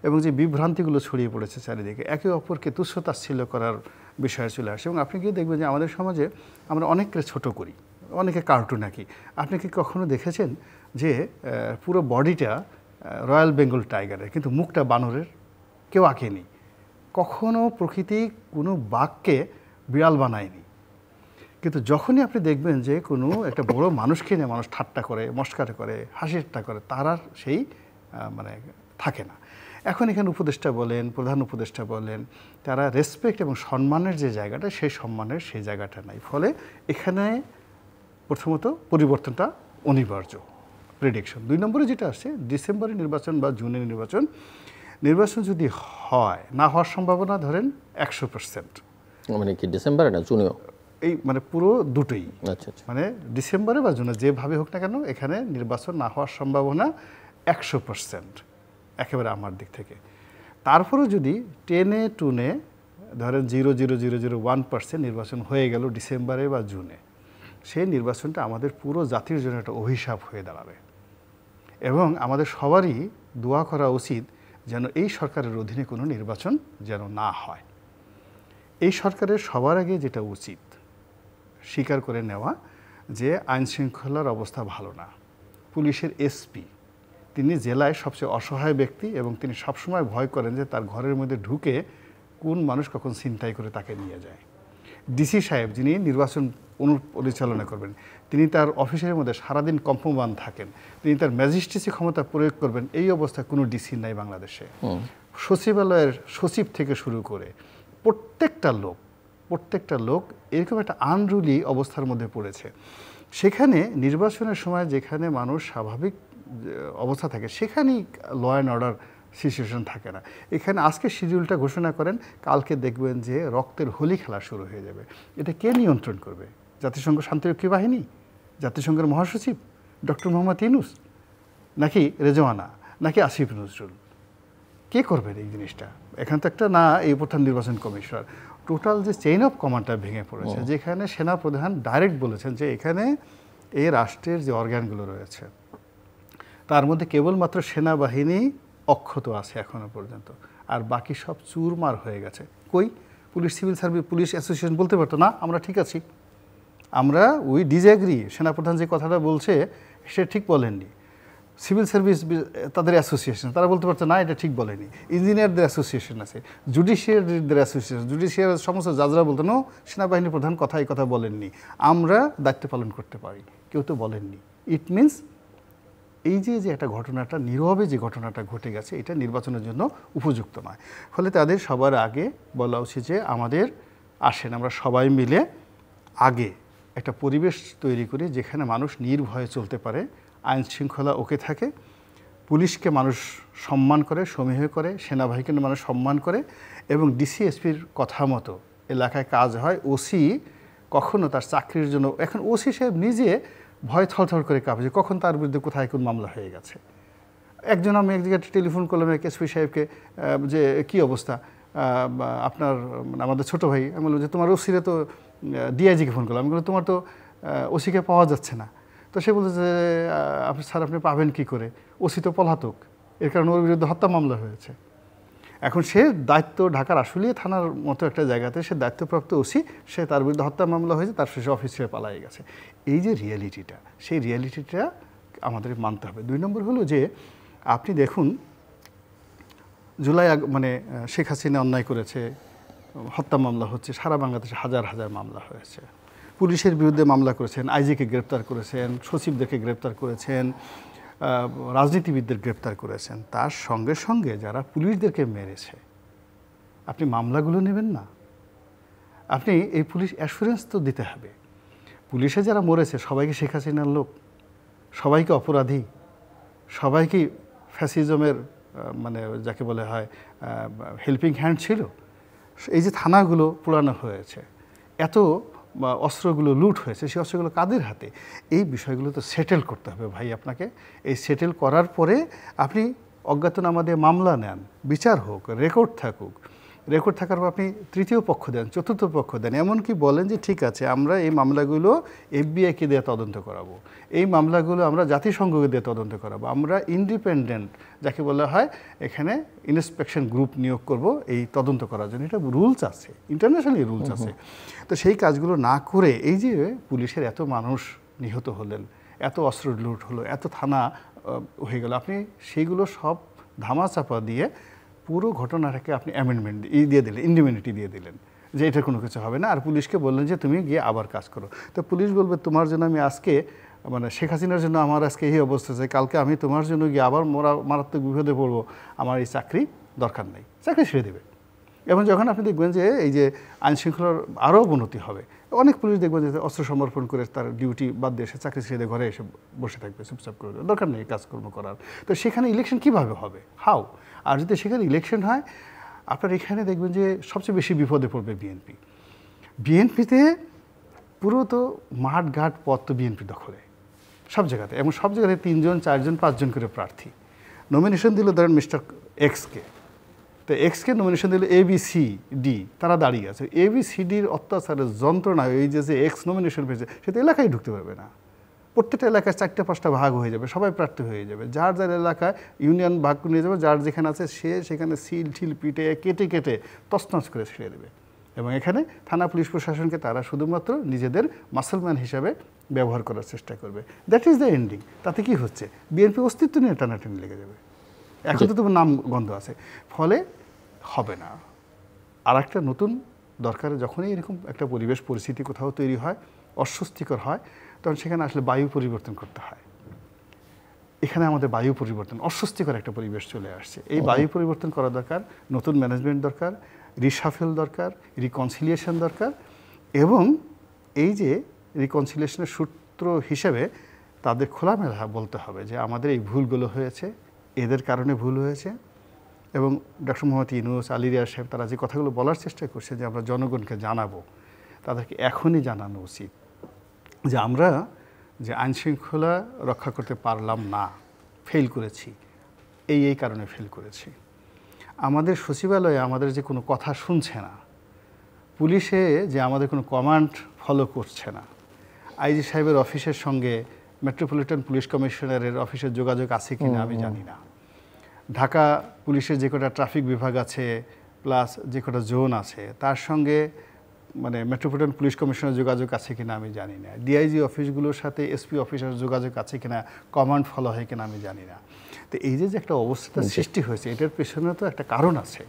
এবং যে বিভ্রান্তিগুলো ছড়িয়ে পড়েছে চারিদিকে, একে অপরকে তুচ্ছ-তাচ্ছিল্য করার বিষয়ে চলে আসে। এবং আপনি গিয়ে দেখবেন যে আমাদের সমাজে আমরা অনেককে ছোট করি, অনেকে কার্টুন আঁকি। আপনি কি কখনো দেখেছেন যে পুরো বডিটা রয়্যাল বেঙ্গল টাইগারের, কিন্তু মুখটা বানরের? কেউ আঁকেনি। কখনো প্রকৃতি কোনো বাঘকে বিড়াল বানায়নি। কিন্তু যখনই আপনি দেখবেন যে কোনো একটা বড় মানুষকে নিয়ে মানুষ ঠাট্টা করে, মস্কারা করে, হাসিটা করে, তার আর সেই মানে থাকে না। এখন এখানে উপদেষ্টা বলেন, প্রধান উপদেষ্টা বলেন, তারা রেসপেক্ট এবং সম্মানের যে জায়গাটা, সেই সম্মানের সেই জায়গাটা নাই। ফলে এখানে প্রথমত পরিবর্তনটা অনিবার্য, প্রেডিকশন। 2 নম্বরে যেটা আসছে, ডিসেম্বরে নির্বাচন বা জুনে নির্বাচন যদি হয়, না হওয়ার সম্ভাবনা ধরেন 100%। মানে কি ডিসেম্বরে না জুনেও? এই মানে পুরো দুটোই। আচ্ছা, মানে ডিসেম্বরে বা জুনে যেভাবে হোক না কেন, এখানে নির্বাচন না হওয়ার সম্ভাবনা 100%, একেবারে আমার দিক থেকে। তারপরেও যদি টেনে টুনে ধরেন 0.0001% নির্বাচন হয়ে গেল ডিসেম্বরে বা জুনে, সেই নির্বাচনটা আমাদের পুরো জাতির জন্য একটা অভিশাপ হয়ে দাঁড়াবে। এবং আমাদের সবারই দোয়া করা উচিত যেন এই সরকারের অধীনে কোনো নির্বাচন যেন না হয়। এই সরকারের সবার আগে যেটা উচিত স্বীকার করে নেওয়া যে আইন শৃঙ্খলার অবস্থা ভালো না। পুলিশের এসপি, তিনি জেলায় সবচেয়ে অসহায় ব্যক্তি, এবং তিনি সবসময় ভয় করেন যে তার ঘরের মধ্যে ঢুকে কোন মানুষ কখন ছিনতাই করে তাকে নিয়ে যায়। ডিসি সাহেব, যিনি নির্বাচন পরিচালনা করবেন, তিনি তার অফিসের মধ্যে সারাদিন কম্পমান থাকেন, তিনি তার ম্যাজিস্ট্রেসি ক্ষমতা প্রয়োগ করবেন, এই অবস্থা কোনো ডিসি নাই বাংলাদেশে। সচিবালয়ের সচিব থেকে শুরু করে প্রত্যেকটা লোক এরকম একটা আনরুলি অবস্থার মধ্যে পড়েছে। সেখানে নির্বাচনের সময় যেখানে মানুষ স্বাভাবিক অবস্থা থাকে সেখানেই ল অ্যান্ড অর্ডার সিচুয়েশন থাকে না। এখানে আজকে শিডিউলটা ঘোষণা করেন, কালকে দেখবেন যে রক্তের হোলি খেলা শুরু হয়ে যাবে। এটা কে নিয়ন্ত্রণ করবে? জাতিসংঘ শান্তিরক্ষী বাহিনী, জাতিসংঘের মহাসচিব ডক্টর মোহাম্মদ ইউনূস, নাকি রেজওয়ানা, নাকি আসিফ নজরুল? কে করবেন এই জিনিসটা? এখানে তো একটা না এই প্রধান নির্বাচন কমিশনার, টোটাল যে চেইন অফ কমান্ডটা ভেঙে পড়েছে, যেখানে সেনাপ্রধান ডাইরেক্ট বলেছেন যে এখানে এই রাষ্ট্রের যে অর্গানগুলো রয়েছে তার মধ্যে কেবলমাত্র সেনাবাহিনী অক্ষত আছে এখনো পর্যন্ত, আর বাকি সব চুরমার হয়ে গেছে। কই police, civil service, police association বলতে পারতো না আমরা ঠিক আছি, আমরা উই ডিসএগ্রি, সেনাপ্রধান যে কথাটা বলছে সে ঠিক বলেননি। সিভিল সার্ভিস তাদের অ্যাসোসিয়েশন তারা বলতে পারতো না এটা ঠিক বলেনি। ইঞ্জিনিয়ারদের অ্যাসোসিয়েশন আছে, জুডিশিয়ারিদের অ্যাসোসিয়েশন, জুডিশিয়ার সমস্ত জাজরা বলতো নো, সেনাবাহিনী প্রধান এই কথা বলেননি, আমরা দায়িত্ব পালন করতে পারি, কেউ তো বলেননি। ইট মিনস এই যে একটা ঘটনাটা, নীরবে যে ঘটনাটা ঘটে গেছে, এটা নির্বাচনের জন্য উপযুক্ত নয়। ফলে তাদের সবার আগে বলা উচিত যে আমাদের আসেন আমরা সবাই মিলে আগে একটা পরিবেশ তৈরি করি যেখানে মানুষ নির্ভয়ে চলতে পারে, আইন শৃঙ্খলা ওকে থাকে, পুলিশকে মানুষ সম্মান করে, সমীহ করে, সেনাবাহিনীকে মানুষ সম্মান করে, এবং ডিসিএসপির কথা মতো এলাকায় কাজ হয়। ওসি কখনো তার চাকরির জন্য, এখন ওসি সাহেব নিজে ভয় থরথর করে কাঁপছে কখন তার বিরুদ্ধে কোথায় কোন মামলা হয়ে গেছে। একজন আমি এক জায়গায় টেলিফোন করলাম এসপি সাহেবকে যে কী অবস্থা আপনার, আমাদের ছোটো ভাই, আমি বললাম যে তোমার ওসিরে তো ডিআইজিকে ফোন করলাম, আমি বললাম তোমার তো ওসিকে পাওয়া যাচ্ছে না। তো সে বলছে যে স্যার আপনি পাবেন কী করে, ওসি তো পলাতক, এর কারণে ওর বিরুদ্ধে হত্যা মামলা হয়েছে। এখন সে দায়িত্ব ঢাকার আশুলিয়া থানার মতো একটা জায়গাতে সে দায়িত্বপ্রাপ্ত ওসি, সে তার বিরুদ্ধে হত্যা মামলা হয়েছে, তার শেষে অফিস ছেড়ে পালাই গেছে। এই যে রিয়ালিটিটা, সেই রিয়ালিটিটা আমাদের মানতে হবে। 2 নম্বর হলো যে আপনি দেখুন জুলাই মানে শেখ হাসিনা অন্যায় করেছে, হত্যা মামলা হচ্ছে, সারা বাংলাদেশে হাজার হাজার মামলা হয়েছে, পুলিশের বিরুদ্ধে মামলা করেছেন, আইজিকে গ্রেপ্তার করেছেন, সচিবদেরকে গ্রেপ্তার করেছেন, রাজনীতিবিদদের গ্রেপ্তার করেছেন। তার সঙ্গে সঙ্গে যারা পুলিশদেরকে মেরেছে আপনি মামলাগুলো নেবেন না? আপনি এই পুলিশ অ্যাসুরেন্স তো দিতে হবে। পুলিশে যারা মরেছে সবাইকে শেখ হাসিনার লোক, সবাইকে অপরাধী, সবাইকে ফ্যাসিজমের মানে যাকে বলে হয় হেল্পিং হ্যান্ড ছিল? এই যে থানাগুলো পোড়ানো হয়েছে, এত অস্ত্রগুলো লুট হয়েছে, সেই অস্ত্রগুলো কাদের হাতে? এই বিষয়গুলো তো সেটেল করতে হবে ভাই আপনাকে। এই সেটেল করার পরে আপনি অজ্ঞাতনামা দিয়ে মামলা নেন, বিচার হোক, রেকর্ড থাকুক, রেকর্ড থাকার পর আপনি তৃতীয় পক্ষ দেন, চতুর্থ পক্ষ দেন, এমনকি বলেন যে ঠিক আছে আমরা এই মামলাগুলো এফবিআইকে দিয়ে তদন্ত করাবো, এই মামলাগুলো আমরা জাতিসংঘকে দিয়ে তদন্ত করাবো, আমরা ইন্ডিপেন্ডেন্ট যাকে বলা হয় এখানে ইন্সপেকশন গ্রুপ নিয়োগ করব এই তদন্ত করার জন্য। এটা রুলস আছে, ইন্টারন্যাশনালি রুলস আছে। তো সেই কাজগুলো না করে এই যে পুলিশের এত মানুষ নিহত হলেন, এত অস্ত্র লুট হলো, এত থানা হয়ে গেল, আপনি সেইগুলো সব ধামাচাপা দিয়ে পুরো ঘটনাটাকে আপনি অ্যামেন্ডমেন্ট দিয়ে দিলেন, ইন্ডিমিনিটি দিয়ে দিলেন যে এটা কোনো কিছু হবে না, আর পুলিশকে বললেন যে তুমি গিয়ে আবার কাজ করো। তো পুলিশ বলবে তোমার জন্য আমি আজকে মানে শেখ হাসিনার জন্য আমার আজকে এই অবস্থা আছে, কালকে আমি তোমার জন্য গিয়ে আবার মারাত্মক বিপদে পড়বো, আমার এই চাকরি দরকার নেই, চাকরি ছেড়ে দেবে। এবং যখন আপনি দেখবেন যে এই যে আইনশৃঙ্খলার আরও অবনতি হবে, অনেক পুলিশ দেখবেন যে অস্ত্র সমর্পণ করে তার ডিউটি বাদ দিয়ে এসে চাকরি ছেড়ে ঘরে এসে বসে থাকবে, চুপচাপ করে, দরকার নেই কাজকর্ম করার। তো সেখানে ইলেকশন কীভাবে হবে, হাউ? আর যদি সেখানে ইলেকশন হয় আপনার এখানে দেখবেন যে সবচেয়ে বেশি বিপদে পড়বে বিএনপি। বিএনপিতে পুরো তো মাঠ ঘাট পথ তো বিএনপি দখলে সব জায়গাতে, এবং সব জায়গাতে 3 জন 4 জন 5 জন করে প্রার্থী। নমিনেশন দিল ধরেন মিস্টার এক্সকে, তো এক্সকে নমিনেশন দিল ABCD, তারা দাঁড়িয়ে আছে। ABCDর অত্যাচারের যন্ত্রণায় এই যে এক্স নমিনেশন পেয়েছে সে তো এলাকায় ঢুকতে পারবে না, প্রত্যেকটা এলাকায় 4-5টা ভাগ হয়ে যাবে, সবাই প্রার্থী হয়ে যাবে, যার যার এলাকায় ইউনিয়ন ভাগ করে নিয়ে যাবে, যার যেখানে আছে সে সেখানে সিল ঠিল পিটে কেটে কেটে তছনছ করে ছেড়ে দেবে। এবং এখানে থানা পুলিশ প্রশাসনকে তারা শুধুমাত্র নিজেদের মাসলম্যান হিসাবে ব্যবহার করার চেষ্টা করবে। That is the ending. তাতে কি হচ্ছে, বিএনপি অস্তিত্ব নিয়ে টানাটানি লেগে যাবে। এখন তো তোমার নাম গন্ধ আছে, ফলে হবে না। আর একটা নতুন দরকার, যখনই এরকম একটা পরিবেশ পরিস্থিতি কোথাও তৈরি হয়, অস্বস্তিকর হয়, তখন সেখানে আসলে বায়ু পরিবর্তন করতে হয়। এখানে আমাদের বায়ু পরিবর্তন, অস্বস্তিকর একটা পরিবেশ চলে আসছে। এই বায়ু পরিবর্তন করা দরকার, নতুন ম্যানেজমেন্ট দরকার, রিশাফেল দরকার, রিকনসিলিয়েশন দরকার, এবং এই যে রিকনসিলিয়েশনের সূত্র হিসেবে তাদের খোলামেলা বলতে হবে যে আমাদের এই ভুলগুলো হয়েছে, এদের কারণে ভুল হয়েছে। এবং ডক্টর মোহাম্মদ ইউনূস, আলী রিয়াজ সাহেব তারা যে কথাগুলো বলার চেষ্টা করছে যে আমরা জনগণকে জানাবো, তাদেরকে এখনই জানানো উচিত যে আমরা যে আইনশৃঙ্খলা রক্ষা করতে পারলাম না, ফেল করেছি, এই কারণে ফেল করেছি। আমাদের সচিবালয়ে আমাদের যে কোনো কথা শুনছে না, পুলিশে যে আমাদের কোনো কমান্ড ফলো করছে না, আইজি সাহেবের অফিসের সঙ্গে মেট্রোপলিটন পুলিশ কমিশনারের অফিসের যোগাযোগ আছে কিনা আমি জানি না, ঢাকা পুলিশের যে কটা ট্রাফিক বিভাগ আছে প্লাস যে কটা জোন আছে তার সঙ্গে মানে মেট্রোপলিটন পুলিশ কমিশনের যোগাযোগ আছে কিনা আমি জানি না, ডিআইজি অফিসগুলোর সাথে এসপি অফিসের যোগাযোগ আছে কিনা, কমান্ড ফলো হয় কিনা আমি জানি না। তো এই যে একটা অবস্থার সৃষ্টি হয়েছে, এটার পেছনে তো একটা কারণ আছে,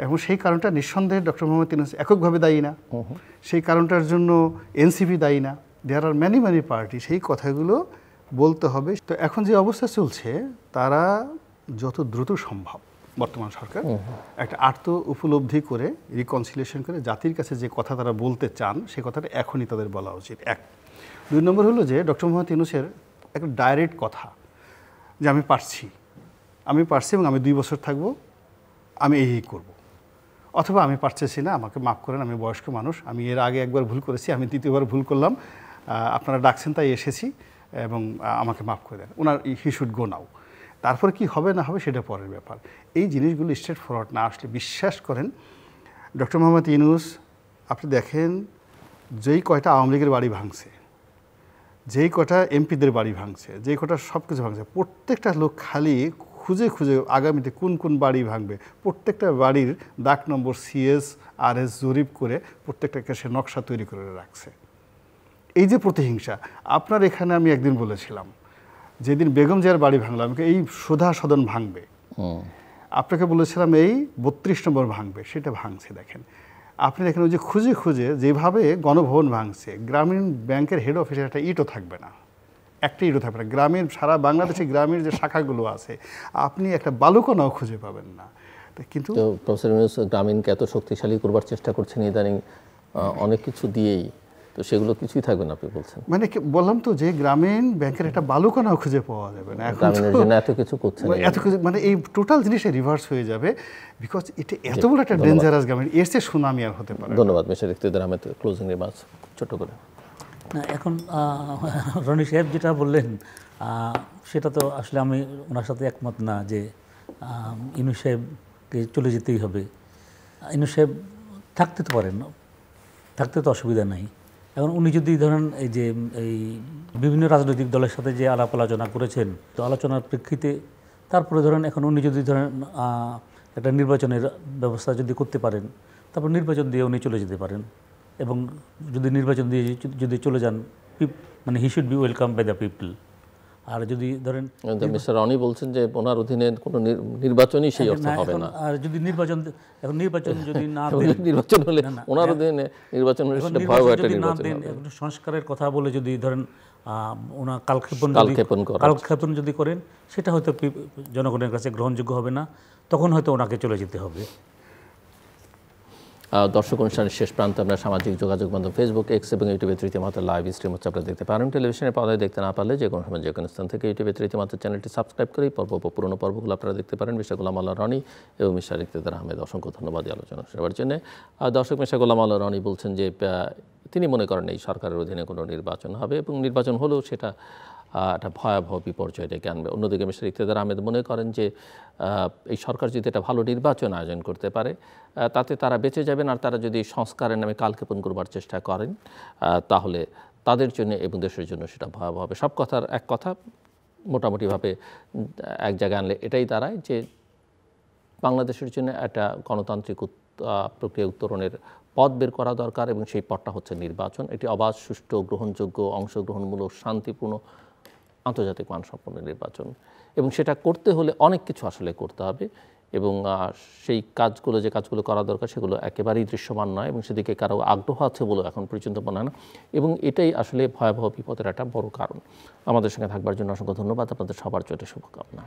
এবং সেই কারণটা নিঃসন্দেহে ডক্টর মোহাম্মদ ইউনূস এককভাবে দায়ী না, সেই কারণটার জন্য এনসিপি দায়ী না, দেয়ার আর ম্যানি পার্টি। সেই কথাগুলো বলতে হবে। তো এখন যে অবস্থা চলছে, তারা যত দ্রুত সম্ভব বর্তমান সরকার একটা আর্ত উপলব্ধি করে রিকনসিলিয়েশন করে জাতির কাছে যে কথা তারা বলতে চান সে কথাটা এখনই তাদের বলা উচিত। এক, 2 নম্বর হলো যে ডক্টর মোহাম্মদ ইউনূসের একটা ডাইরেক্ট কথা যে আমি পারছি এবং আমি 2 বছর থাকবো, আমি এই করব, অথবা আমি পারতেছি না, আমাকে মাফ করেন, আমি বয়স্ক মানুষ, আমি এর আগে একবার ভুল করেছি, আমি 3য় ভুল করলাম, আপনারা ডাকছেন তাই এসেছি এবং আমাকে মাফ করে দেন। ওনার হি শুড গো নাও। তারপর কি হবে না হবে সেটা পরের ব্যাপার। এই জিনিসগুলো স্ট্রেট ফরওয়ার্ড না আসলে, বিশ্বাস করেন ডক্টর মোহাম্মদ ইউনূস, আপনি দেখেন যেই কয়টা আওয়ামী লীগের বাড়ি ভাঙছে, যেই কটা এমপিদের বাড়ি ভাঙছে, যেই কটা সব কিছু ভাঙছে, প্রত্যেকটা লোক খালি খুঁজে খুঁজে আগামীতে কোন কোন বাড়ি ভাঙবে, প্রত্যেকটা বাড়ির দাগ নম্বর CS RS জরিপ করে প্রত্যেকটাকে সে নকশা তৈরি করে রাখছে। এই যে প্রতিহিংসা, আপনার এখানে আমি একদিন বলেছিলাম যেদিন বেগম জিয়ার বাড়ি ভাঙলাম এই সুধা সদন ভাঙবে, আপনাকে বলেছিলাম এই 32 নম্বর ভাঙবে, সেটা ভাঙছে। দেখেন আপনি দেখেন ওই যে খুঁজে খুঁজে যেভাবে গণভবন ভাঙছে, গ্রামীণ ব্যাংকের হেড অফিসের একটা ইটও থাকবে না, একটা ইটও থাকবে না। গ্রামীণ সারা বাংলাদেশে গ্রামীণ যে শাখাগুলো আছে আপনি একটা বালুকণাও খুঁজে পাবেন না। কিন্তু প্রফেসর ইউনূস গ্রামীণকে এত শক্তিশালী করবার চেষ্টা করছেন ইদানিং অনেক কিছু দিয়েই, তো সেগুলো কিছুই থাকবে না আপনি বলছেন। মানে বললাম তো যে গ্রামীণ ব্যাংকের একটা বালুকণাও খুঁজে পাওয়া যাবে না, গ্রামীণের জন্য এত কিছু করছেন, এত কিছু, মানে এই টোটাল জিনিসটা রিভার্স হয়ে যাবে, বিকজ এটা এত বড় একটা ডেঞ্জারাস গ্রামীণ, এর চেয়ে সুনামি আর হতে পারে। ধন্যবাদ mister Iftekhar Ahmed. Closing remarks ছোট করে। না, এখন রনি সাহেব যেটা বললেন সেটা তো আসলে আমি ওনার সাথে একমত না যে ইউনূস সাহেবকে চলে যেতেই হবে। ইউনূস সাহেব থাকতে তো পারেন, থাকতে তো অসুবিধা নাই। এখন উনি যদি ধরেন এই যে এই বিভিন্ন রাজনৈতিক দলের সাথে যে আলাপ আলোচনা করেছেন, তো আলোচনার প্রেক্ষিতে তারপরে ধরেন এখন উনি যদি ধরেন একটা নির্বাচনের ব্যবস্থা যদি করতে পারেন, তারপর নির্বাচন দিয়ে উনি চলে যেতে পারেন, এবং যদি নির্বাচন দিয়ে যদি চলে যান মানে he should be welcome by the people. আর যদি ধরেন মিস্টার রনি বলছেন যে ওনার অধীনে কোনো নির্বাচনই সেই অর্থ হবে না, আর যদি নির্বাচন যদি না দেন, নির্বাচন হলে ওনার অধীনে নির্বাচন হলে সেটা ভয়াবহ একটা নির্বাচন হবে। সংস্কারের কথা বলে যদি ধরেন ওনার কালক্ষেপণ যদি করেন, সেটা হয়তো জনগণের কাছে গ্রহণযোগ্য হবে না, তখন হয়তো ওনাকে চলে যেতে হবে। দর্শক অনুষ্ঠানের শেষ প্রান্তে আমরা সামাজিক যোগাযোগ মাধ্যম ফেসবুক, এক্স এবং ইউটিউবে তৃতীয় মাত্রার লাইভ স্ট্রিম হচ্ছে আপনারা দেখতে পারেন। টেলিভিশনে পর্দায় দেখতে না পারলে যে কোনো সময় যে কোনো স্থান থেকে ইউটিউবে তৃতীয় মাত্রার চ্যানেলটি সাবস্ক্রাইব করে পুরনো পর্বগুলো আপনারা দেখতে পারেন। মিস্টার গোলাম আল্লাহ রনি এবং মিস্টার ইফতেখার আহমেদ, অসংখ্য ধন্যবাদ আলোচনা শোনার জন্য। দর্শক, মিস্টার গোলাম আল্লাহ রনি বলছেন যে তিনি মনে করেন এই সরকারের অধীনে কোনো নির্বাচন হবে এবং নির্বাচন হলেও সেটা একটা ভয়াবহ বিপর্যয় ডেকে আনবে। অন্যদিকে মিস্টার ইফতেখার আহমেদ মনে করেন যে এই সরকার যদি একটা ভালো নির্বাচন আয়োজন করতে পারে তাতে তারা বেঁচে যাবেন, আর তারা যদি সংস্কারের নামে কালক্ষেপণ করবার চেষ্টা করেন তাহলে তাদের জন্য এবং দেশের জন্য সেটা ভয়াবহ হবে। সব কথার এক কথা মোটামুটিভাবে এক জায়গায় আনলে এটাই দাঁড়ায় যে বাংলাদেশের জন্য একটা গণতান্ত্রিক প্রক্রিয়া উত্তরণের পথ বের করা দরকার, এবং সেই পথটা হচ্ছে নির্বাচন। এটি অবাধ, সুষ্ঠু, গ্রহণযোগ্য, অংশগ্রহণমূলক, শান্তিপূর্ণ, আন্তর্জাতিক মানসম্পন্ন নির্বাচন, এবং সেটা করতে হলে অনেক কিছু আসলে করতে হবে। এবং সেই কাজগুলো যে কাজগুলো করা দরকার সেগুলো একেবারেই দৃশ্যমান নয় এবং সেদিকে কারো আগ্রহ আছে বলে এখন পর্যন্ত মনে হয় না, এবং এটাই আসলে ভয়াবহ বিপদের একটা বড় কারণ। আমাদের সঙ্গে থাকবার জন্য অসংখ্য ধন্যবাদ, আপনাদের সবার জন্য শুভকামনা।